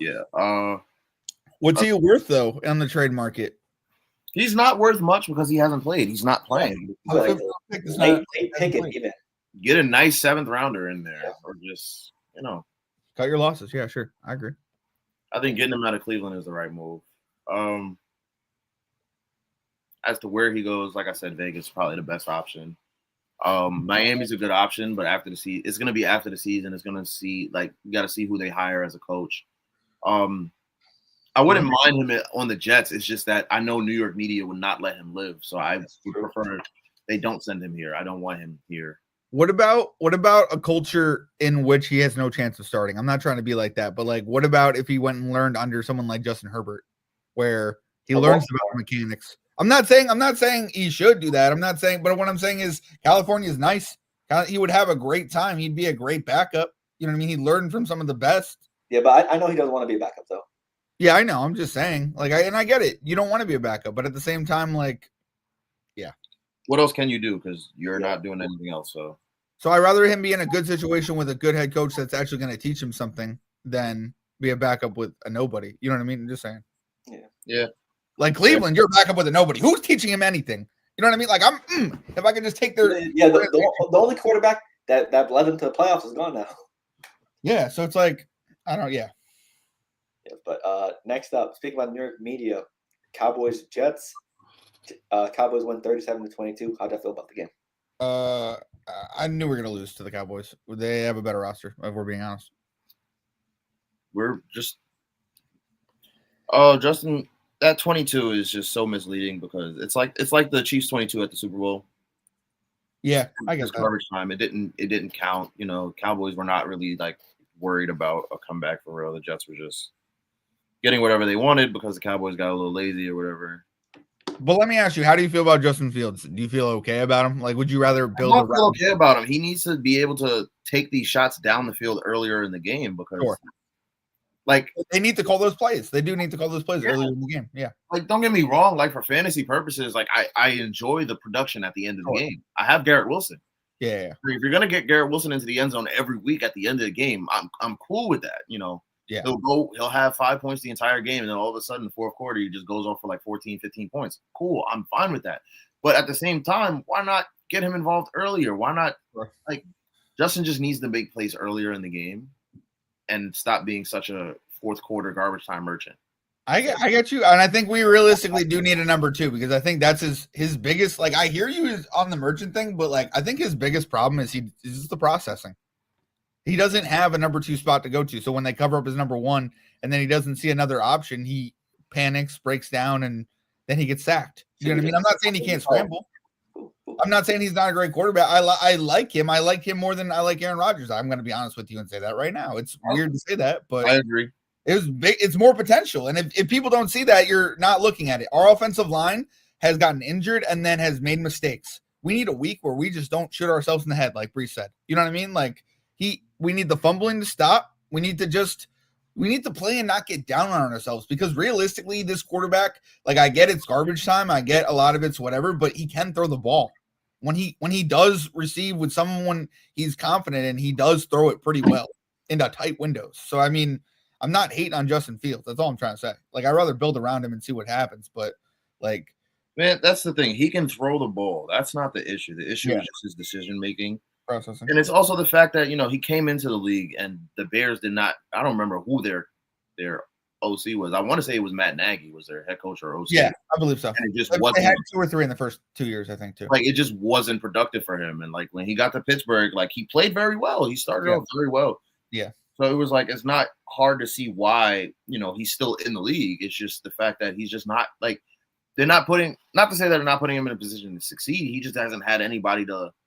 yeah. What's he worth though on the trade market? He's not worth much because he hasn't played. He's not playing. Late pick even. Get a nice 7th rounder in there, or just cut your losses. Yeah, sure, I agree. I think getting him out of Cleveland is the right move. As to where he goes, like I said, Vegas is probably the best option. Miami's a good option, but after the season, it's going to be after the season. It's going to see you got to see who they hire as a coach. I wouldn't mind him on the Jets. It's just that I know New York media would not let him live, so I would prefer they don't send him here. I don't want him here. What about a culture in which he has no chance of starting? I'm not trying to be like that, but like, what about if he went and learned under someone like Justin Herbert, where he learns about mechanics? I'm not saying he should do that. I'm not saying, but what I'm saying is California is nice. He would have a great time. He'd be a great backup. You know what I mean? He'd learn from some of the best. Yeah, but I know he doesn't want to be a backup though. Yeah, I know. I'm just saying, like, I get it. You don't want to be a backup, but at the same time, like, yeah. What else can you do? Because you're not doing anything else. So I'd rather him be in a good situation with a good head coach that's actually going to teach him something than be a backup with a nobody. You know what I mean? I'm just saying. Yeah. Like Cleveland, you're a backup with a nobody. Who's teaching him anything? You know what I mean? Like if I could just take their the only quarterback that led them to the playoffs is gone now. Yeah, so it's like Yeah, but next up, speaking about New York media, Cowboys Jets. Cowboys won 37-22. How'd you feel about the game? I knew we were gonna lose to the Cowboys. They have a better roster, if we're being honest. We're just Justin, that 22 is just so misleading because it's like the Chiefs 22 at the Super Bowl. Yeah, I guess garbage time. It didn't count. You know, Cowboys were not really like worried about a comeback for real. The Jets were just getting whatever they wanted because the Cowboys got a little lazy or whatever. But let me ask you, how do you feel about Justin Fields? Do you feel okay about him? Like, would you rather build I feel okay about him? He needs to be able to take these shots down the field earlier in the game because, like, they need to call those plays. They do need to call those plays earlier in the game. Yeah. Like, don't get me wrong. Like, for fantasy purposes, like, I enjoy the production at the end of the game. I have Garrett Wilson. Yeah. If you're gonna get Garrett Wilson into the end zone every week at the end of the game, I'm cool with that. You know. Yeah. He'll have 5 points the entire game, and then all of a sudden, the fourth quarter, he just goes off for like 14, 15 points. Cool. I'm fine with that. But at the same time, why not get him involved earlier? Why not? Like, Justin just needs to make plays earlier in the game and stop being such a fourth quarter garbage time merchant. I get you. And I think we realistically do need a number 2 because I think that's his biggest, like, I hear you on the merchant thing, but like, I think his biggest problem is is the processing. He doesn't have a number 2 spot to go to. So when they cover up his number 1 and then he doesn't see another option, he panics, breaks down, and then he gets sacked. You know what I mean? I'm not saying he can't scramble. I'm not saying he's not a great quarterback. I like him. I like him more than I like Aaron Rodgers. I'm going to be honest with you and say that right now. It's weird to say that, but I agree. It's more potential. And if people don't see that, you're not looking at it. Our offensive line has gotten injured and then has made mistakes. We need a week where we just don't shoot ourselves in the head, like Bree said. You know what I mean? Like, we need the fumbling to stop. We need to play and not get down on ourselves because realistically, this quarterback, like, I get it's garbage time. I get a lot of it's whatever, but he can throw the ball. When he does receive with someone he's confident in, he does throw it pretty well into tight windows. So, I mean, I'm not hating on Justin Fields. That's all I'm trying to say. Like, I'd rather build around him and see what happens. But, like, man, that's the thing. He can throw the ball. That's not the issue. The issue is just his decision making. Processing. And it's also the fact that, you know, he came into the league and the Bears did not – I don't remember who their OC was. I want to say it was Matt Nagy was their head coach or OC. Yeah, I believe so. And it just they had 2 or 3 in the first 2 years, I think, too. Like, it just wasn't productive for him. And, like, when he got to Pittsburgh, like, he played very well. He started off very well. Yeah. So it was like it's not hard to see why, you know, he's still in the league. It's just the fact that he's just not, like, they're not putting – not to say they're not putting him in a position to succeed. He just hasn't had anybody to –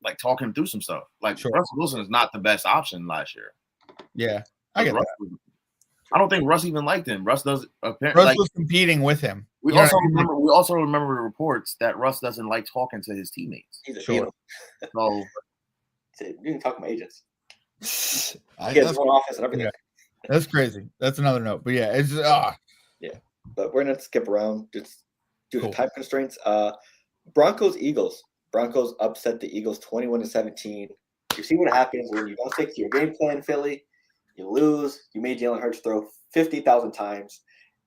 like, talk him through some stuff. Like, Russell Wilson is not the best option last year. Yeah, I get that. I don't think Russ even liked him. Russ does apparently. Russ was competing with him. We also remember the reports that Russ doesn't like talking to his teammates. He's a So you can talk to my agents. He has his own office and everything. Yeah. That's crazy. That's another note. But yeah, it's yeah. But we're gonna skip around just due to time constraints. Broncos Eagles. Broncos upset the Eagles 21-17. You see what happens when you don't stick to your game plan, Philly. You lose. You made Jalen Hurts throw 50,000 times,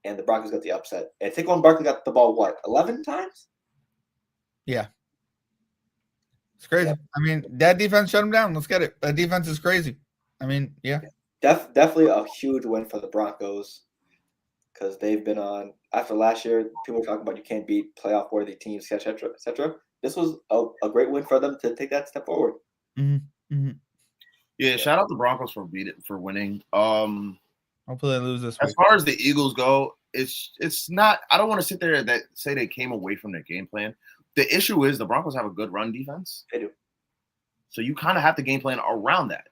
and the Broncos got the upset. And Saquon Barkley got the ball, 11 times? Yeah. It's crazy. Yeah. I mean, that defense shut him down. Let's get it. That defense is crazy. I mean, yeah. Definitely a huge win for the Broncos because they've been on – after last year, people were talking about you can't beat playoff-worthy teams, et cetera, et cetera. this was a great win for them to take that step forward. Mm-hmm. Mm-hmm. Yeah, shout out the Broncos for winning. Hopefully they lose this week. As far as the Eagles go, it's not. I don't want to sit there and say they came away from their game plan. The issue is the Broncos have a good run defense. They do. So you kind of have to game plan around that.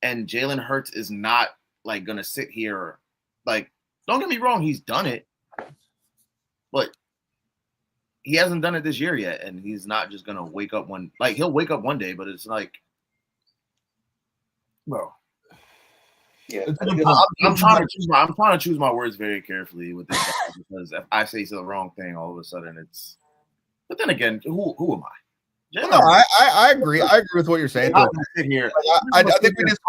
And Jalen Hurts is not like gonna sit here. Like, don't get me wrong, he's done it, but he hasn't done it this year yet, and he's not just gonna wake up he'll wake up one day, but it's like, bro. Yeah, I'm trying to choose my words very carefully with this guy because if I say the wrong thing, all of a sudden it's. But then again, who am I? No, I agree. I agree with what you're saying. I'm not sit here. I think we just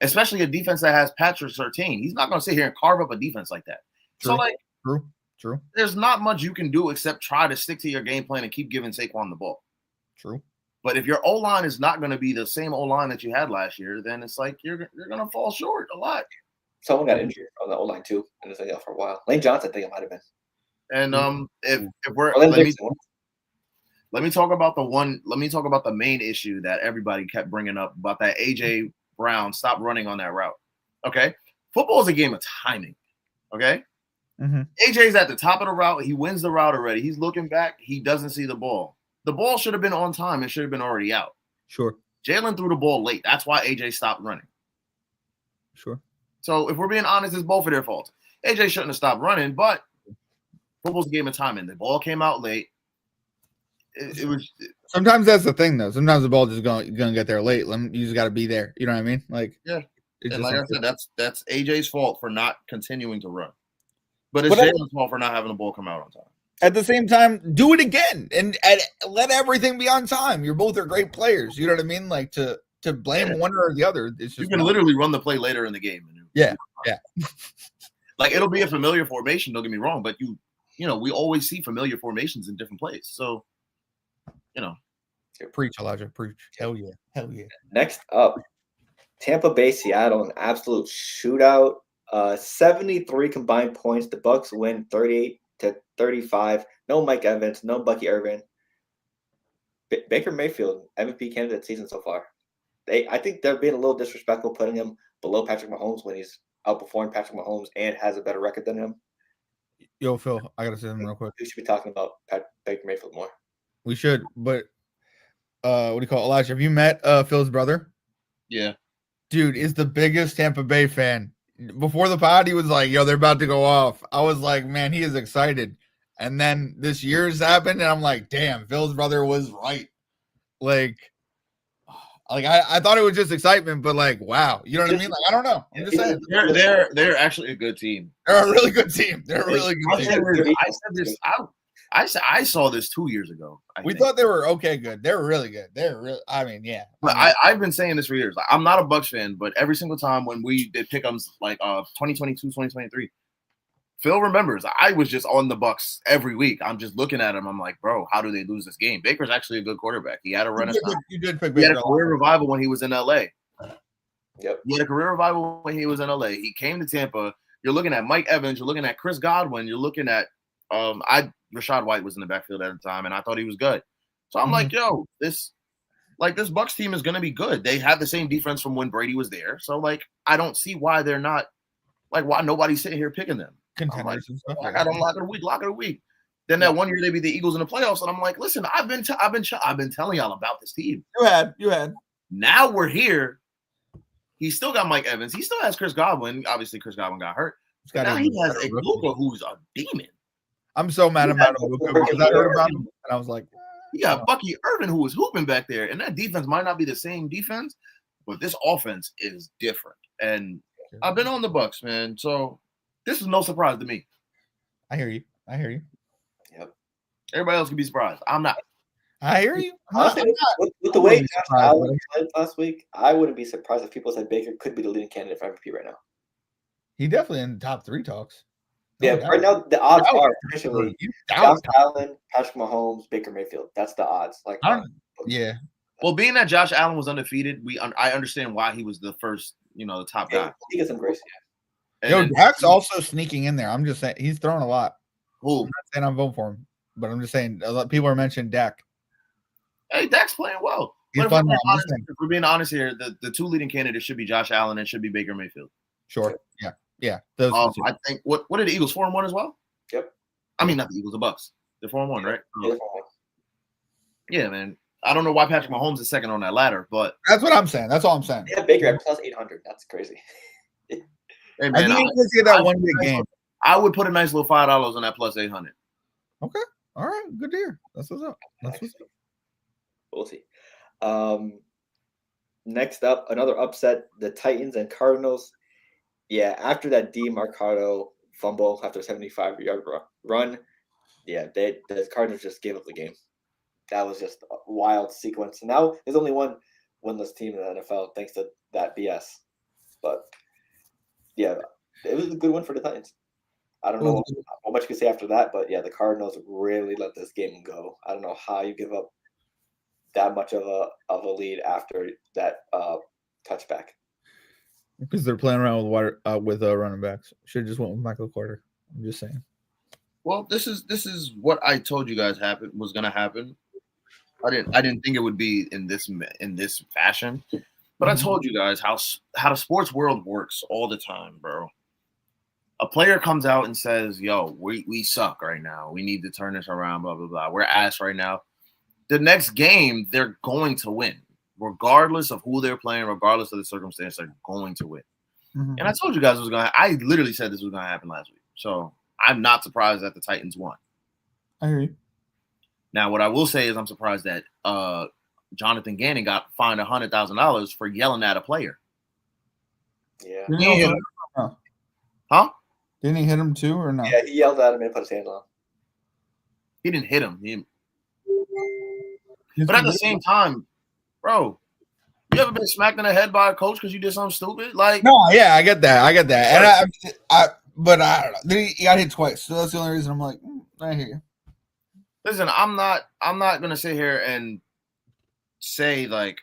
especially a defense that has Patrick Surtain. He's not going to sit here and carve up a defense like that. True. So True. There's not much you can do except try to stick to your game plan and keep giving Saquon the ball. True. But if your O-line is not going to be the same O-line that you had last year, then it's like you're going to fall short a lot. Someone got injured on the O-line too, and it's like for a while. Lane Johnson, I think it might have been. And if we're let me talk about the main issue that everybody kept bringing up about that AJ Brown stop running on that route. Okay, football is a game of timing. Okay. Mm-hmm. AJ's at the top of the route. He wins the route already. He's looking back. He doesn't see the ball. The ball should have been on time. It should have been already out. Sure. Jalen threw the ball late. That's why AJ stopped running. Sure. So if we're being honest, it's both of their faults. AJ shouldn't have stopped running, but football's a game of timing. The ball came out late. It was. Sometimes that's the thing, though. Sometimes the ball just going to get there late. You just got to be there. You know what I mean? Like, yeah. And like I said, that's AJ's fault for not continuing to run. But it's Jalen's fault for not having the ball come out on time. At the same time, do it again and let everything be on time. You're both are great players. You know what I mean? Like to blame one or the other. It's just you can literally run the play later in the game. Yeah. Like it'll be a familiar formation. Don't get me wrong, but you know we always see familiar formations in different plays. So preach, Elijah, preach. Hell yeah. Next up, Tampa Bay, Seattle, an absolute shootout. 73 combined points. The Bucks win 38-35. No Mike Evans, no Bucky Irvin. Baker Mayfield, MVP candidate season so far. I think they're being a little disrespectful putting him below Patrick Mahomes when he's outperformed Patrick Mahomes and has a better record than him. Yo, Phil, I gotta say something real quick. We should be talking about Baker Mayfield more. We should, but what do you call it, Elijah? Have you met Phil's brother? Yeah. Dude is the biggest Tampa Bay fan. Before the pod, he was like, yo, they're about to go off. I was like, man, he is excited. And then this year's happened, and I'm like, damn, Phil's brother was right. Like I thought it was just excitement, but like, wow. You know what I mean? Like, I don't know. I'm just saying. They're actually a good team. They're a really good team. They're a really good team. I said this out. I saw this 2 years ago. We thought they were okay good. They're really good. They're real. I mean, yeah. But I've been saying this for years. Like, I'm not a Bucs fan, but every single time when we did pickems like 2022, 2023, Phil remembers I was just on the Bucs every week. I'm just looking at him. I'm like, bro, how do they lose this game? Baker's actually a good quarterback. He had a renaissance. You did pick Baker. He had a career revival when he was in LA. Yep. He had a career revival when he was in LA. He came to Tampa. You're looking at Mike Evans. You're looking at Chris Godwin. You're looking at Rashad White was in the backfield at the time, and I thought he was good. So I'm like, yo, this Bucs team is going to be good. They have the same defense from when Brady was there. So, like, I don't see why they're not – like, why nobody's sitting here picking them. Contenders and stuff. I got them lock of the week. Then that one year they beat the Eagles in the playoffs, and I'm like, listen, I've been telling y'all about this team. You had. Now we're here. He's still got Mike Evans. He still has Chris Godwin. Obviously, Chris Godwin got hurt. Now he has a Luka who's a demon. I'm so mad about him because I heard about him and I was like, you got Bucky Irvin who was hooping back there, and that defense might not be the same defense, but this offense is different. And I've been on the Bucs, man. So this is no surprise to me. I hear you. Yep. Everybody else can be surprised. I'm not. I hear you. With the way Josh Allen played last week, I wouldn't be surprised if people said Baker could be the leading candidate for MVP right now. He definitely in the top 3 talks. Yeah, right now the odds are officially Josh Allen, Patrick Mahomes, Baker Mayfield. That's the odds. Like, yeah. Well, being that Josh Allen was undefeated, I understand why he was the first, the top guy. He gets some grace. Yeah. Yo, Dak's also sneaking in there. I'm just saying he's throwing a lot. Who? I'm not saying I'm voting for him. But I'm just saying, a lot of people are mentioning Dak. Hey, Dak's playing well. He's But fun. if we're being honest here, the two leading candidates should be Josh Allen and should be Baker Mayfield. Sure. Yeah. Those I think what are the Eagles 4-1 as well? Yep. I mean, not the Eagles, the Bucks. They're 4-1, right? Yeah, Yeah, man. I don't know why Patrick Mahomes is second on that ladder, but that's what I'm saying. That's all I'm saying. yeah, Baker at plus 800. That's crazy. hey, I man, think he's gonna get that one big game. I would put a nice little $5 on that plus 800. Okay. All right. Good to hear. That's what's up. We'll see. Next up, another upset: the Titans and Cardinals. Yeah, after that DeMarcado fumble after a 75-yard run, yeah, the Cardinals just gave up the game. That was just a wild sequence. And now there's only one winless team in the NFL thanks to that BS. But yeah, it was a good win for the Titans. I don't know how much you can say after that, but yeah, the Cardinals really let this game go. I don't know how you give up that much of a lead after that touchback. Because they're playing around with running backs. Should have just went with Michael Carter. I'm just saying. Well, this is what I told you guys was going to happen. I didn't think it would be in this fashion, but I told you guys how the sports world works all the time, bro. A player comes out and says, "Yo, we suck right now. We need to turn this around. Blah blah blah. We're ass right now." The next game, they're going to win, regardless of who they're playing, regardless of the circumstance. They're going to win. Mm-hmm. And I told you guys it was going to. I literally said this was going to happen last week, so I'm not surprised that the Titans won. I hear you. Now, what I will say is I'm surprised that Jonathan Gannon got fined $100,000 for yelling at a player. Yeah. Huh? Didn't he hit him too, or not? Yeah, he yelled at him and put his hands on him. He didn't hit him. But at the same time, bro, you ever been smacked in the head by a coach because you did something stupid? Like, no, yeah, I get that. And but I don't know. Then he got hit twice, so that's the only reason I'm like, I hear you. Listen, I'm not gonna sit here and say like,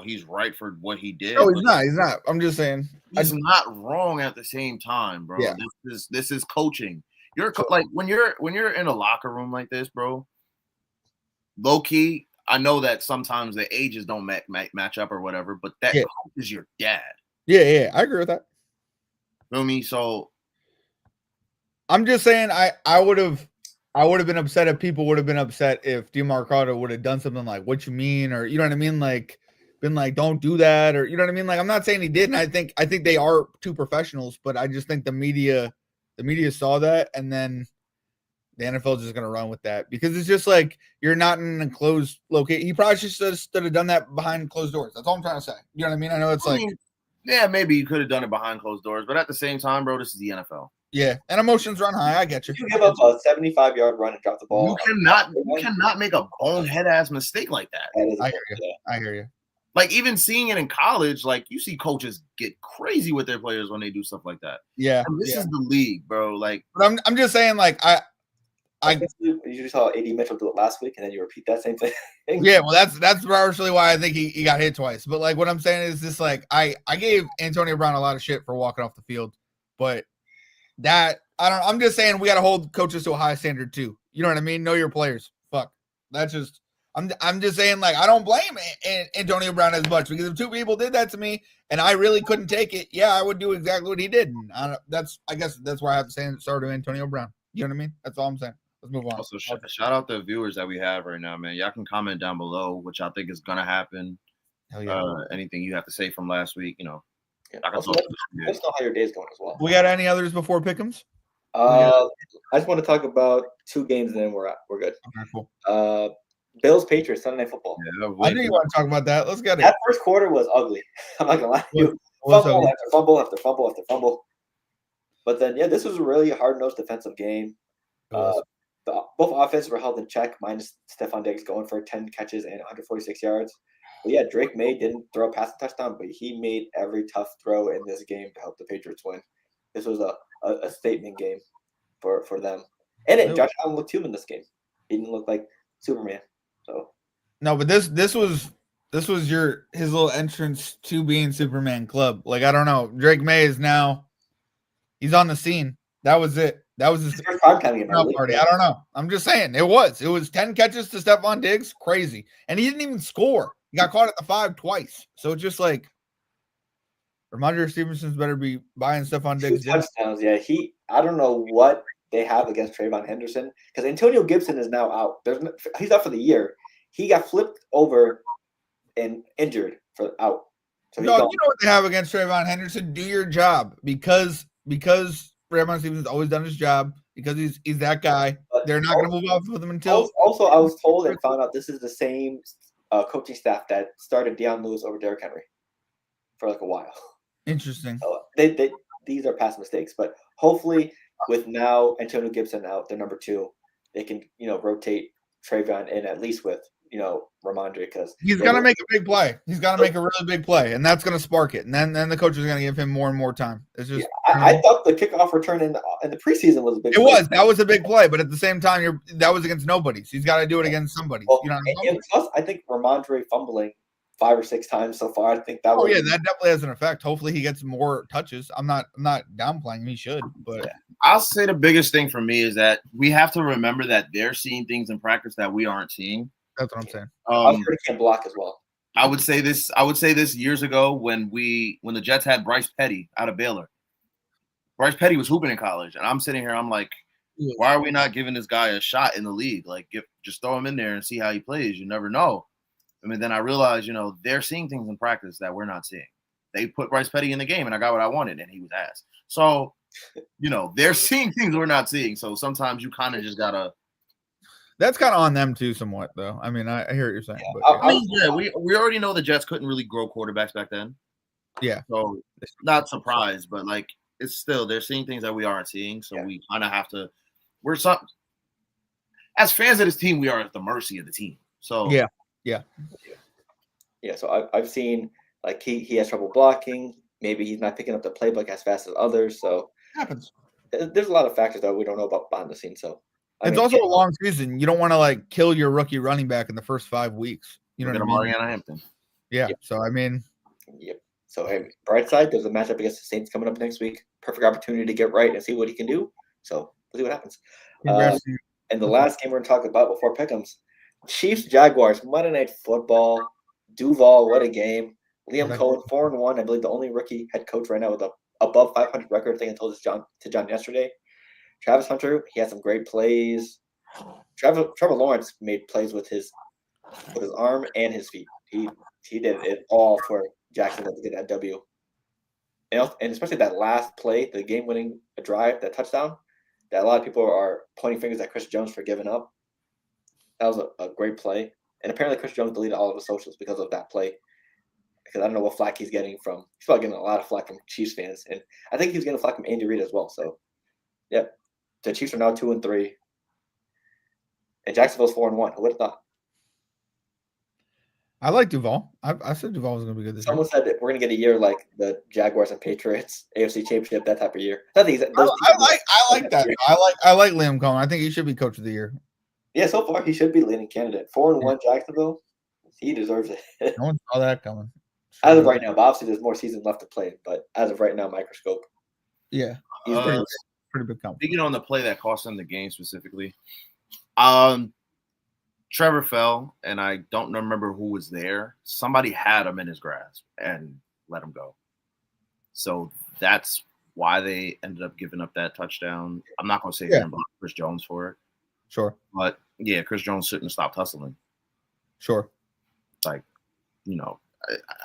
he's right for what he did. No, he's not. He's not. I'm just saying he's not wrong at the same time, bro. Yeah. This is coaching. You're like when you're in a locker room like this, bro. Low key, I know that sometimes the ages don't match up or whatever, but that coach is your dad. Yeah, I agree with that. Feel me? So I'm just saying I would have been upset if people would have been upset if DeMarcado would have done something like what you mean, or you know what I mean, like been like don't do that, or you know what I mean. Like I'm not saying he did, and I think they are two professionals, but I just think the media saw that, and then the NFL is just gonna run with that because it's just like you're not in an enclosed location. He probably should have done that behind closed doors. That's all I'm trying to say. You know what I mean? I know it's yeah, maybe you could have done it behind closed doors, but at the same time, bro, this is the NFL. Yeah, and emotions run high. I get you. You give up a 75-yard run and drop the ball. You cannot make a bonehead ass mistake like that. I hear you. Like even seeing it in college, like you see coaches get crazy with their players when they do stuff like that. Yeah, and this is the league, bro. Like, but I'm just saying, like you just saw AD Mitchell do it last week, and then you repeat that same thing. Yeah, well, that's partially why I think he got hit twice. But like what I'm saying is this: like I gave Antonio Brown a lot of shit for walking off the field, but that I'm just saying we got to hold coaches to a high standard too. You know what I mean? Know your players. Fuck. That's just I'm just saying, like, I don't blame Antonio Brown as much because if two people did that to me and I really couldn't take it, yeah, I would do exactly what he did. And I guess that's why I have to say sorry to Antonio Brown. You know what I mean? That's all I'm saying. Let's move on. Also, shout out the viewers that we have right now, man. Y'all can comment down below which I think is gonna happen. Hell yeah. Anything you have to say from last week, Yeah. Also, let us know how your day's going as well. We got any others before Pick'ems? I just want to talk about two games and then we're good. Okay, cool. Bills Patriots Sunday Night Football. Yeah, I knew you want to talk about that. Let's get it. That first quarter was ugly. I'm not gonna lie to you. Fumble after fumble after fumble after fumble. But then, yeah, this was a really hard-nosed defensive game. Both offenses were held in check, minus Stephon Diggs going for 10 catches and 146 yards. But yeah, Drake May didn't throw a pass touchdown, but he made every tough throw in this game to help the Patriots win. This was a statement game for them. And Josh Allen looked human this game. He didn't look like Superman. So no, but this was his little entrance to being Superman Club. Like, I don't know. Drake May is now he's on the scene. That was it. That was his First time game in the league. party. I don't know. I'm just saying it was 10 catches to Stephon Diggs, crazy, and he didn't even score. He got caught at the 5 twice. So it's just like Ramondre Stevenson's better be buying Stephon 2 Diggs. touchdowns. Yeah, I don't know what they have against Trayvon Henderson because Antonio Gibson is now out. He's out for the year. He got flipped over and injured for out. So no, you know what they have against Trayvon Henderson? Do your job because Ramondre Stevenson's always done his job because he's that guy. But they're not going to move off with him until. Also, I was told and found out this is the same coaching staff that started Deion Lewis over Derrick Henry for like a while. Interesting. So these are past mistakes, but hopefully with now Antonio Gibson out, they're number 2, they can rotate Trayvon in at least with Ramondre because he's gonna make a big play. He's gonna make a really big play, and that's gonna spark it. And then the coach is gonna give him more and more time. It's just I thought the kickoff return in the preseason was a big. That was a big play, but at the same time, that was against nobody. So he's got to do it against somebody. Well, and plus, I think Ramondre fumbling 5 or 6 times so far. I think that. Oh yeah, that definitely has an effect. Hopefully, he gets more touches. I'm not downplaying. He should, but I'll say the biggest thing for me is that we have to remember that they're seeing things in practice that we aren't seeing. That's what I'm saying. I'm sure he can block as well. I would say this years ago when the Jets had Bryce Petty out of Baylor. Bryce Petty was hooping in college, and I'm sitting here. I'm like, why are we not giving this guy a shot in the league? Like, just throw him in there and see how he plays. You never know. I mean, then I realized, they're seeing things in practice that we're not seeing. They put Bryce Petty in the game, and I got what I wanted, and he was ass. So, they're seeing things we're not seeing. So sometimes you kind of just gotta. That's kind of on them too, somewhat, though. I mean, I hear what you're saying. Yeah, but, we already know the Jets couldn't really grow quarterbacks back then. Yeah. So not surprised, but like it's still they're seeing things that we aren't seeing. So we kind of have to. As fans of this team, we are at the mercy of the team. So yeah. So I've seen like he has trouble blocking. Maybe he's not picking up the playbook as fast as others. So happens. There's a lot of factors that we don't know about behind the scenes. So. It's also a long season. You don't want to like kill your rookie running back in the first 5 weeks. You know what I mean? Mariana Hampton. Yeah. So I mean. Yep. So bright side, there's a matchup against the Saints coming up next week. Perfect opportunity to get right and see what he can do. So we'll see what happens. And the last game we're going to talk about before pickems, Chiefs Jaguars Monday Night Football. Duval, what a game! Liam Cohen 4-1. I believe the only rookie head coach right now with a above 500 record. I think I told this to John yesterday. Travis Hunter, he had some great plays. Trevor Lawrence made plays with his arm and his feet. He did it all for Jacksonville to get that W. And especially that last play, the game-winning drive, that touchdown, that a lot of people are pointing fingers at Chris Jones for giving up. That was a great play. And apparently Chris Jones deleted all of his socials because of that play. Because I don't know what flack he's getting from – he's probably getting a lot of flack from Chiefs fans. And I think he's getting flack from Andy Reid as well. So, yep. The Chiefs are now 2-3, and Jacksonville's 4-1. Who would have thought? I like Duval. I said Duval was going to be good this year. Someone said that we're going to get a year like the Jaguars and Patriots, AFC Championship, that type of year. I like that. I like Liam Cohen. I think he should be coach of the year. Yeah, so far he should be leading candidate. 4-1 Jacksonville, he deserves it. No one saw that coming. As of right now, but obviously there's more season left to play. But as of right now, microscope. Yeah, he's pretty big company. Speaking on the play that cost them the game specifically, Trevor fell, and I don't remember who was there. Somebody had him in his grasp and let him go. So that's why they ended up giving up that touchdown. I'm not going to say they're going to block Chris Jones for it. Sure. But, yeah, Chris Jones shouldn't have stopped hustling. Sure. Like,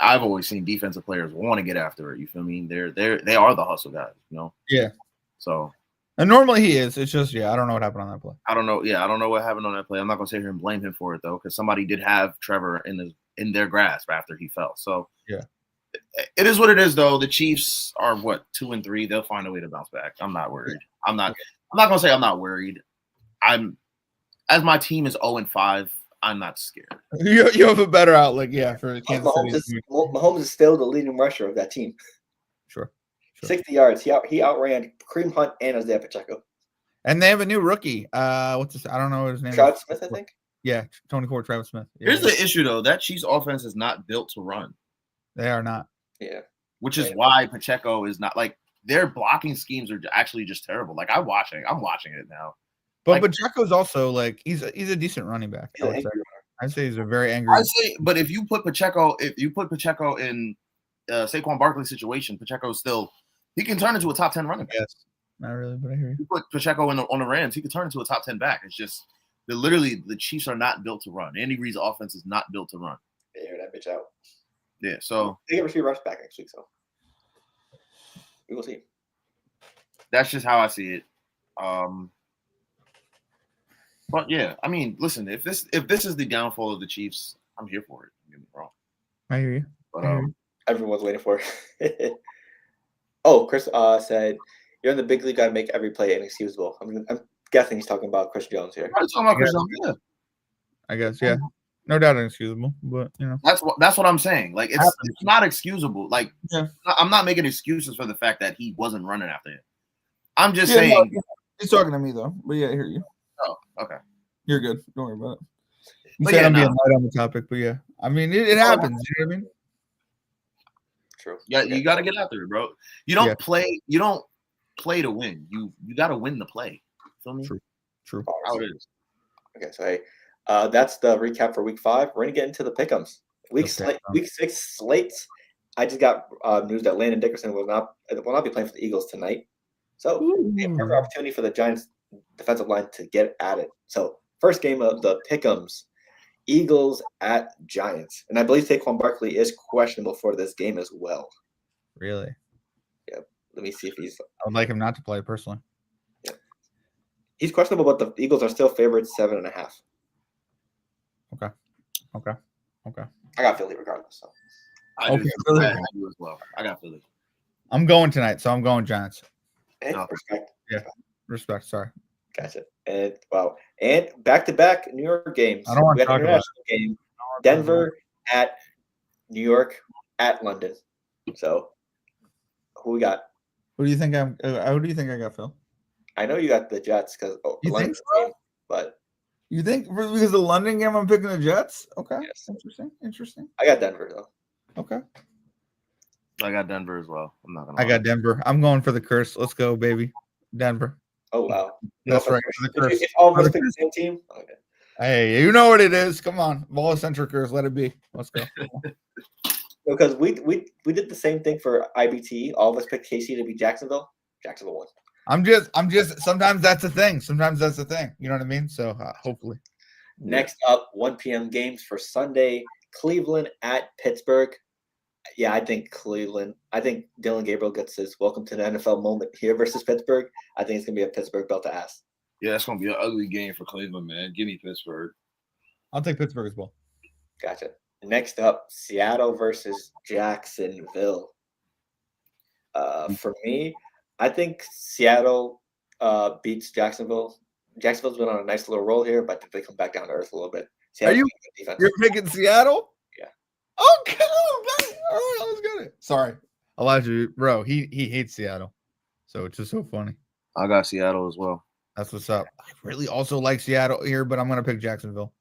I've always seen defensive players want to get after it. You feel me? They are the hustle guys, Yeah. So. And normally he is. It's just, I don't know what happened on that play. I don't know. Yeah, I don't know what happened on that play. I'm not going to sit here and blame him for it, though, because somebody did have Trevor in their grasp after he fell. So, yeah. It is what it is, though. The Chiefs are, 2-3? They'll find a way to bounce back. I'm not worried. I'm not going to say I'm not worried. As my team is 0-5, I'm not scared. You have a better outlook, for Kansas City. Mahomes is still the leading rusher of that team. Sure. 60 yards. He outran Kareem Hunt and Isaiah Pacheco. And they have a new rookie. What's this? I don't know what his name is. Travis Smith, I think. Yeah, 24, Travis Smith. Yeah. Here's the issue, though. That Chiefs offense is not built to run. They are not. Yeah. Which is why Pacheco is not their blocking schemes are actually just terrible. Like I'm watching it now. But Like, Pacheco's also like he's a decent running back. I'd say he's a very angry. I say, but if you put Pacheco in Saquon Barkley's situation, Pacheco still he can turn into a top 10 running back. Yes, not really, but I hear you. You put Pacheco on the Rams, he could turn into a top 10 back. It's just the Chiefs are not built to run. Andy Reid's offense is not built to run. They hear that bitch out. Yeah, so they get Rasheed Rush back next week, so we will see. That's just how I see it. But yeah, I mean, listen, if this is the downfall of the Chiefs, I'm here for it. Don't get me wrong. I hear you. But everyone's waiting for it. Oh, Chris said, "You're in the big league. Got to make every play inexcusable." I'm guessing he's talking about Chris Jones here. I'm talking about Chris Jones. Yeah. I guess, yeah, no doubt inexcusable, but you know, that's what I'm saying. Like it's not excusable. Like I'm not making excuses for the fact that he wasn't running after him. I'm just saying. No, he's talking to me though, but yeah, I hear you. Oh, okay. You're good. Don't worry about it. You said I'm being light on the topic, but yeah, I mean, it happens. You know what I mean? True. Yeah, you got to get after it, bro. You don't play. You don't play to win. You got to win the play. Feel me? True. How it is. Okay, so hey, that's the recap for week 5. We're gonna get into the pick'ems. Week 6 slates. I just got news that Landon Dickerson will not be playing for the Eagles tonight. So a perfect opportunity for the Giants defensive line to get at it. So first game of the pick'ems, Eagles at Giants, and I believe Saquon Barkley is questionable for this game as well. Really? Yeah. Let me see if he's. I would like him not to play personally. Yeah. He's questionable, but the Eagles are still favored 7.5. Okay. I got Philly regardless. So. I do as well. I got Philly. I'm going tonight, so I'm going Giants. No. Respect. Yeah. Respect. Sorry. Gotcha. And wow. And back-to-back New York games. I don't want to talk about it. Game. Denver at New York at London. So who we got? Who do you think who do you think I got, Phil? I know you got the Jets because you think so? Game, but you think because of the London game I'm picking the Jets? Okay. Yes. Interesting. I got Denver though. Okay. I got Denver as well. I'm not gonna. I got Denver. I'm going for the curse. Let's go, baby. Denver. Oh wow. That's right. The curse. If all of us pick the same team. Okay. Hey, you know what it is. Come on. Ball centric curse. Let it be. Let's go. Because we did the same thing for IBT. All of us picked KC to beat Jacksonville. Jacksonville won. I'm just sometimes that's a thing. You know what I mean? So hopefully. Next up, 1 p.m. games for Sunday. Cleveland at Pittsburgh. Yeah, I think Cleveland. I think Dylan Gabriel gets his welcome to the NFL moment here versus Pittsburgh. I think it's gonna be a Pittsburgh belt to ass. Yeah, it's gonna be an ugly game for Cleveland, man. Give me Pittsburgh. I'll take Pittsburgh as well. Gotcha. Next up, Seattle versus Jacksonville. For me, I think Seattle beats Jacksonville. Jacksonville's been on a nice little roll here, but they come back down to earth a little bit. You're picking Seattle? Yeah. Okay. All right, I was good. Sorry, Elijah, bro. He hates Seattle, so it's just so funny. I got Seattle as well. That's what's up. I really also like Seattle here, but I'm gonna pick Jacksonville.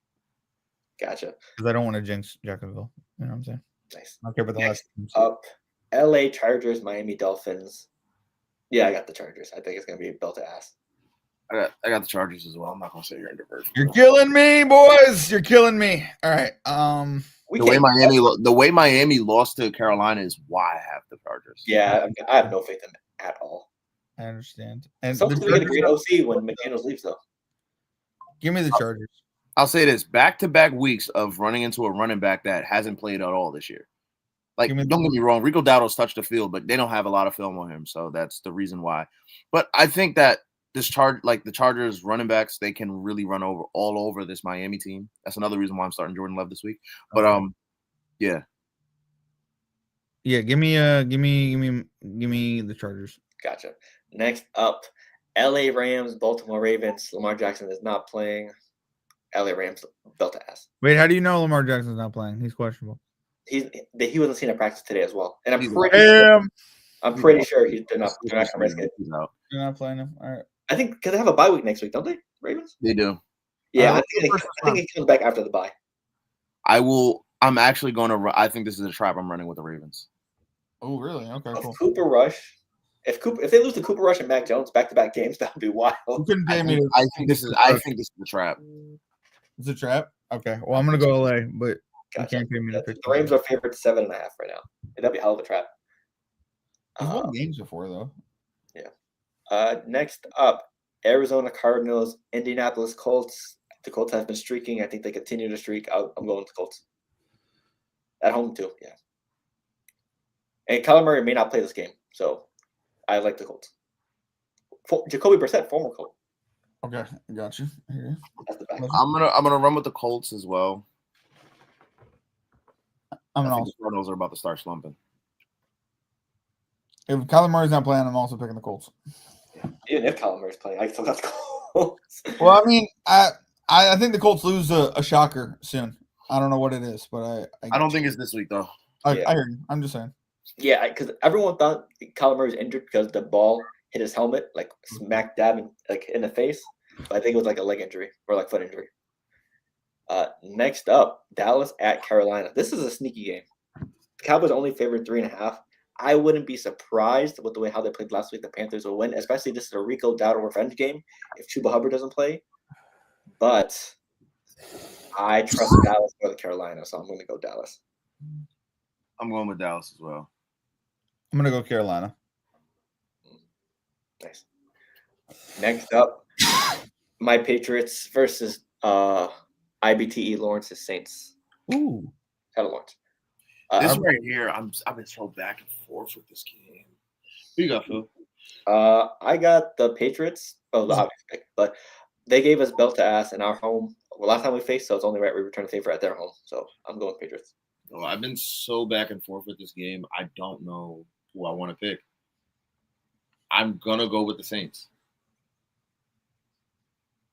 Gotcha. Because I don't want to jinx Jacksonville. You know what I'm saying? Nice. I don't care about the last team. Up, LA Chargers, Miami Dolphins. Yeah, I got the Chargers. I think it's gonna be a belt to ass. I got the Chargers as well. I'm not gonna say you're in diversion. You're killing me, boys. You're killing me. All right. The way Miami lost to Carolina is why I have the Chargers. Yeah, I have no faith in it at all. I understand. And something's gonna get a great OC when McDaniels leaves, though. Give me the Chargers. I'll say this: back-to-back weeks of running into a running back that hasn't played at all this year. Like, don't get me wrong, Rico Dowdle's touched the field, but they don't have a lot of film on him, so that's the reason why. But I think that the Chargers running backs, they can really run all over this Miami team. That's another reason why I'm starting Jordan Love this week. But yeah. Yeah, give me the Chargers. Gotcha. Next up, LA Rams, Baltimore Ravens. Lamar Jackson is not playing. LA Rams belt to ass. Wait, how do you know Lamar Jackson's not playing? He's questionable. He wasn't seen at practice today as well, and I'm pretty sure they're not going to risk it. You're not playing him. All right. I think because they have a bye week next week, don't they? Ravens. They do. Yeah, I think he comes back after the bye. I'm actually going to. I think this is a trap I'm running with the Ravens. Oh, really? Okay, cool. Cooper Rush, If they lose to Cooper Rush and Mac Jones back-to-back games, that would be wild. You couldn't pay I me. think this is the trap. It's a trap. Okay. Well, I'm gonna go LA, but Gotcha. you can't pay me to The pick. Rams are favored 7.5 right now. That'd be a hell of a trap. He's won games before though. Next up, Arizona Cardinals, Indianapolis Colts. The Colts have been streaking. I think they continue to streak. I'm going with the Colts. At home too, yeah. And Kyler Murray may not play this game, so I like the Colts. Jacoby Brissett, former Colt. Okay, I got you. Here. That's the back. I'm gonna run with the Colts as well. I'm I think also, the Cardinals are about to start slumping. if Kyler Murray's not playing, I'm also picking the Colts. Even if Kyler Murray's playing, I still got the Colts. Well, I mean, I think the Colts lose a shocker soon. I don't know what it is, but I don't think it's this week though. I hear you. I'm just saying. Yeah, because everyone thought Kyler Murray was injured because the ball hit his helmet, like smack dab in the face. But I think it was like a leg injury or like foot injury. Next up, Dallas at Carolina. This is a sneaky game. The Cowboys only favored 3.5. I wouldn't be surprised with the way how they played last week. The Panthers will win, especially this is a Rico Dowdle revenge game if Chuba Hubbard doesn't play. But I trust Dallas over Carolina, so I'm going to go Dallas. I'm going with Dallas as well. I'm gonna go Carolina. Nice. Next up, my Patriots versus IBTE Lawrence's Saints. Ooh. Tyler Lawrence. This right here, I've been so back and forth with this game. Who you got, Phil? I got the Patriots. Oh, the obvious pick, but they gave us belt to ass in our home. Well, last time we faced, so it's only right we return the favor at their home. So I'm going Patriots. Oh, I've been so back and forth with this game. I don't know who I want to pick. I'm gonna go with the Saints.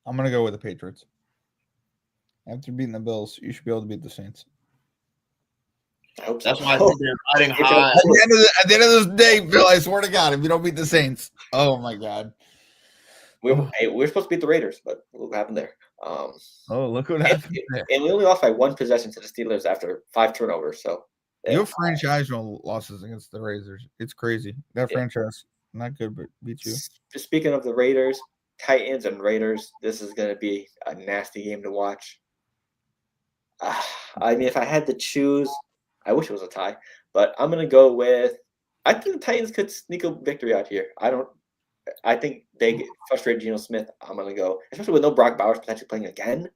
I'm gonna go with the Patriots. After beating the Bills, you should be able to beat the Saints. I hope so. That's why I think they're riding high. At the end of this day, Bill, I swear to God, if you don't beat the Saints, oh my God. We're supposed to beat the Raiders, but what happened there? Oh, look what happened there. And we only lost by one possession to the Steelers after 5 turnovers. So You have franchiseable losses against the Raiders. It's crazy. That franchise, not good, but beat you. Speaking of the Raiders, Titans and Raiders, this is going to be a nasty game to watch. I mean, if I had to choose, I wish it was a tie, but I'm going to go with – I think the Titans could sneak a victory out here. I think they get frustrated Geno Smith. I'm going to go – especially with no Brock Bowers potentially playing again.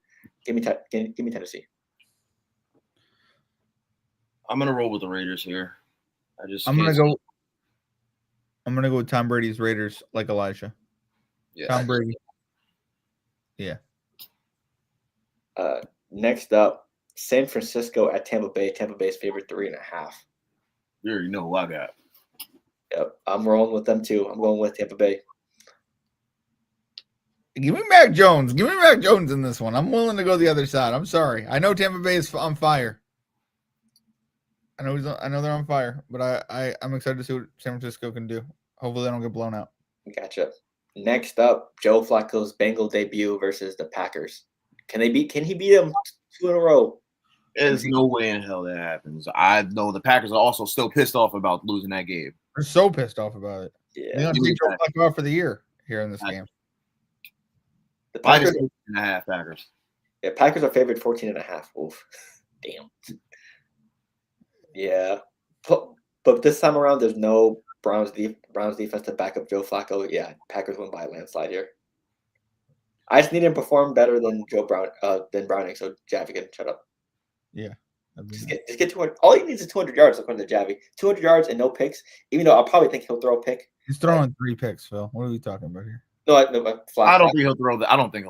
Give me Tennessee. I'm gonna roll with the Raiders here. I'm gonna go with Tom Brady's Raiders like Elijah. Yeah. Tom Brady. Yeah. Next up, San Francisco at Tampa Bay. Tampa Bay's favorite 3.5. You already know who I got. Yep, I'm rolling with them too. I'm going with Tampa Bay. Give me Mac Jones. Give me Mac Jones in this one. I'm willing to go the other side. I'm sorry. I know Tampa Bay is on fire. I know they're on fire, but I'm excited to see what San Francisco can do. Hopefully they don't get blown out. Gotcha. Next up, Joe Flacco's Bengal debut versus the Packers. Can he beat them 2 in a row? There's no way in hell that happens. I know the Packers are also still pissed off about losing that game. They're so pissed off about it. Yeah. They're going to take Joe Flacco off for the year here in this game. The Packers, Packers. Yeah, Packers are favored 14.5. Oof. Damn. Yeah. But this time around, there's no Browns defense to back up Joe Flacco. Yeah, Packers win by a landslide here. I just need him to perform better than Browning. So Javi can shut up. Yeah. Just get 200. All he needs is 200 yards according to Javi. 200 yards and no picks. Even though I'll probably think he'll throw a pick. He's throwing 3 picks, Phil. What are we talking about here? No, I don't think he'll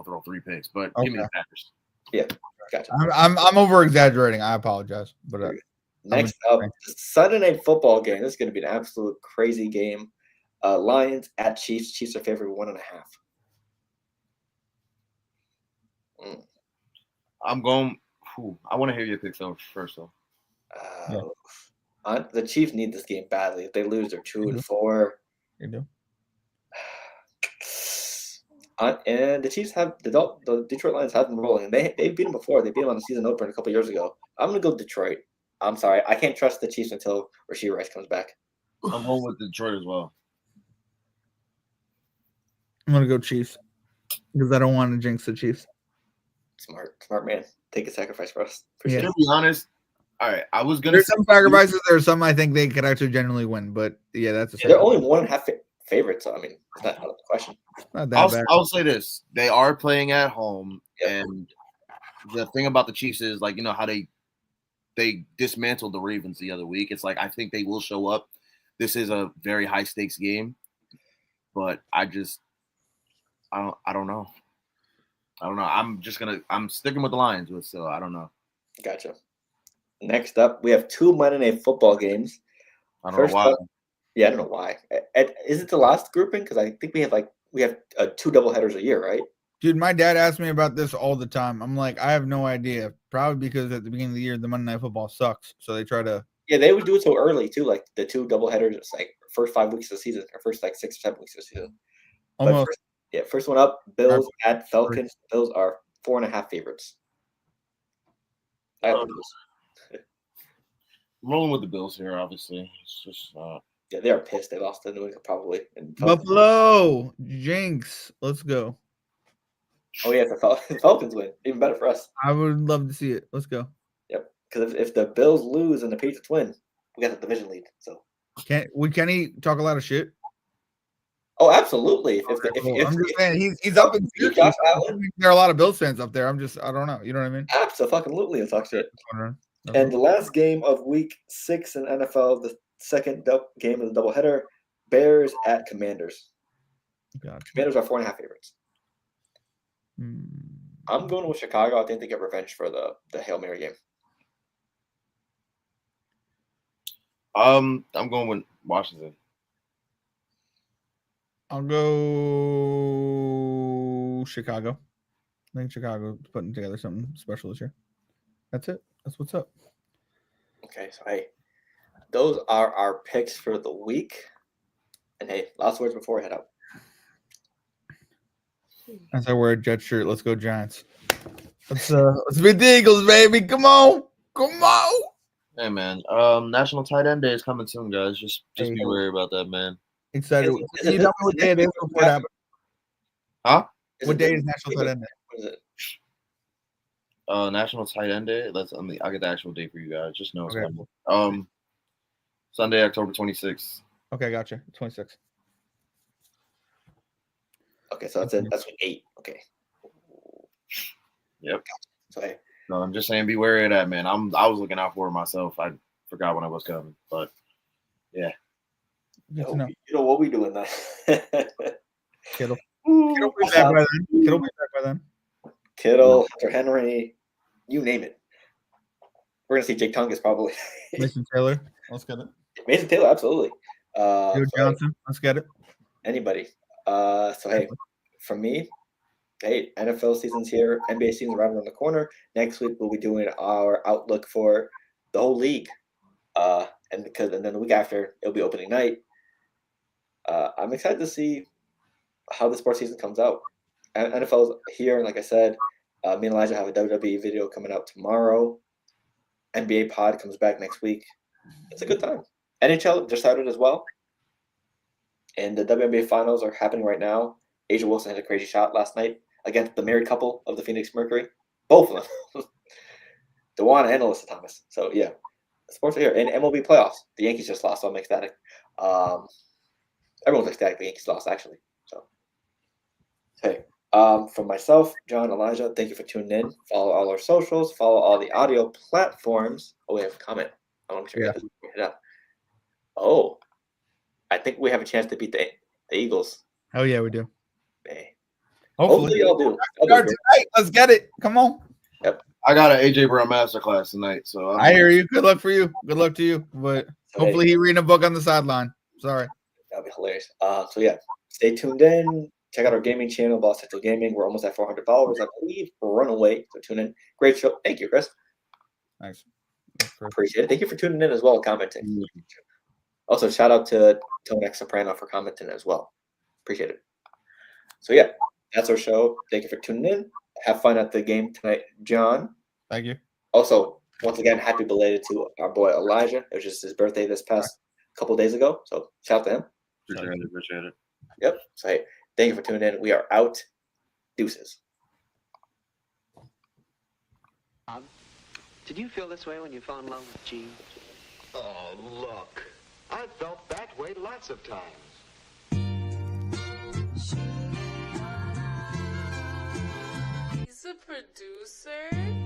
throw 3 picks, but give me the Packers. Yeah, gotcha. I'm over exaggerating. I apologize, but next up, Sunday night football game. This is going to be an absolute crazy game. Lions at Chiefs. Chiefs are favored 1.5. I'm going. I want to hear your picks first, though. The Chiefs need this game badly. If they lose, they're 2-4. You do. And the Chiefs have the Detroit Lions have them rolling. They beat them before. They beat them on the season opener a couple years ago. I'm gonna go Detroit. I'm sorry, I can't trust the Chiefs until Rashee Rice comes back. I'm going with Detroit as well. I'm gonna go Chiefs because I don't want to jinx the Chiefs. Smart man. Take a sacrifice for us. Yeah. To be honest, all right, I was gonna. There's some sacrifices. There's some I think they could actually genuinely win, but yeah, that's a. They're only 1.5 favorites, so I mean, it's not out of the question. Not that bad. I'll say this: they are playing at home, and the thing about the Chiefs is like how they dismantled the Ravens the other week. It's like I think they will show up. This is a very high stakes game, but I don't know. I'm sticking with the Lions, but still, I don't know. Gotcha. Next up, we have 2 Monday Night Football games. I don't know why. I don't know why. Is it the last grouping? Because I think we have 2 doubleheaders a year, right? Dude, my dad asked me about this all the time. I'm like, I have no idea. Probably because at the beginning of the year, the Monday Night Football sucks, so they try to. Yeah, they would do it so early too. Like the 2 doubleheaders, it's like first 5 weeks of the season, or first like 6 or 7 weeks of the season. Almost. First one up, Bills at Falcons. Bills are 4.5 favorites. I'm rolling with the Bills here, obviously. It's just yeah, they are pissed. They lost to New England probably. Buffalo Jinx. Let's go. Oh yeah, the Falcons win. Even better for us. I would love to see it. Let's go. Yep. Because if the Bills lose and the Patriots win, we got the division lead. So would Kenny talk a lot of shit? Oh, absolutely. I'm just saying he's up in Josh Allen. There are a lot of Bills fans up there. I don't know. You know what I mean? Absolutely, he'll talk shit. And the last game of Week 6 in NFL, the second game of the doubleheader, Bears at Commanders. Gotcha. Commanders are 4.5 favorites. I'm going with Chicago. I think they get revenge for the Hail Mary game. I'm going with Washington. I'll go Chicago. I think Chicago is putting together something special this year. That's it. That's what's up. Okay, so hey, those are our picks for the week. And hey, last words before we head out. As I wear a Jet shirt, let's go Giants. Let's beat the Eagles, baby. Come on. Hey man, National Tight End Day is coming soon, guys. Just be wary about that, man. Excited. You tell me what day it is before it happens. Huh? What day is National Tight End Day? What is it? National Tight End Day. I'll get the actual date for you guys. Just know it's Okay. coming. Sunday, October 26th. Okay, gotcha. 26. Okay, so that's week 8. Okay. Yep. So hey. No, I'm just saying, be wary of that, man. I was looking out for it myself. I forgot when I was coming, but yeah. You know what we doing now? Kittle. Kittle be back by then. Kittle, Hunter Henry, you name it. We're gonna see Jake Tungus probably. Mason Taylor. Let's get it. Mason Taylor, absolutely. Johnson. Let's get it. Anybody. So hey, from me, hey, NFL season's here. NBA season's right around the corner. Next week we'll be doing our outlook for the whole league. And then the week after it'll be opening night. I'm excited to see how the sports season comes out. NFL's here, and like I said, me and Elijah have a WWE video coming out tomorrow. NBA pod comes back next week. It's a good time. NHL just started as well. And the WNBA finals are happening right now. Asia Wilson had a crazy shot last night against the married couple of the Phoenix Mercury. Both of them. DeJuan and Alyssa Thomas. So, yeah. Sports are here. And MLB playoffs. The Yankees just lost, so I'm ecstatic. Everyone's ecstatic the Yankees lost, actually. So, hey. For myself, John, Elijah, thank you for tuning in. Follow all our socials. Follow all the audio platforms. Oh, we have a comment. I want to make sure it up. Oh, I think we have a chance to beat the Eagles. Oh, yeah, we do. Hey. Hopefully y'all do. Tonight. Let's get it. Come on. Yep. I got an AJ Brown masterclass tonight, so I hear you. Good luck for you. Good luck to you. But hopefully he's reading a book on the sideline. Sorry. That'd be hilarious. So yeah, stay tuned in. Check out our gaming channel, Boss Central Gaming. We're almost at 400 followers, I believe. We're runaway, so tune in. Great show. Thank you, Chris. Nice. Appreciate it. Thank you for tuning in as well, commenting. Also, shout out to Tone X Soprano for commenting as well. Appreciate it. So yeah, that's our show. Thank you for tuning in. Have fun at the game tonight, John. Thank you. Also, once again, happy belated to our boy Elijah. It was just his birthday this past couple days ago. So shout out to him. Appreciate it. Yep. So hey, Thank you for tuning in. We are out. Deuces. Did you feel this way when you fell in love with Jean? Oh, look. I've felt that way lots of times. He's a producer?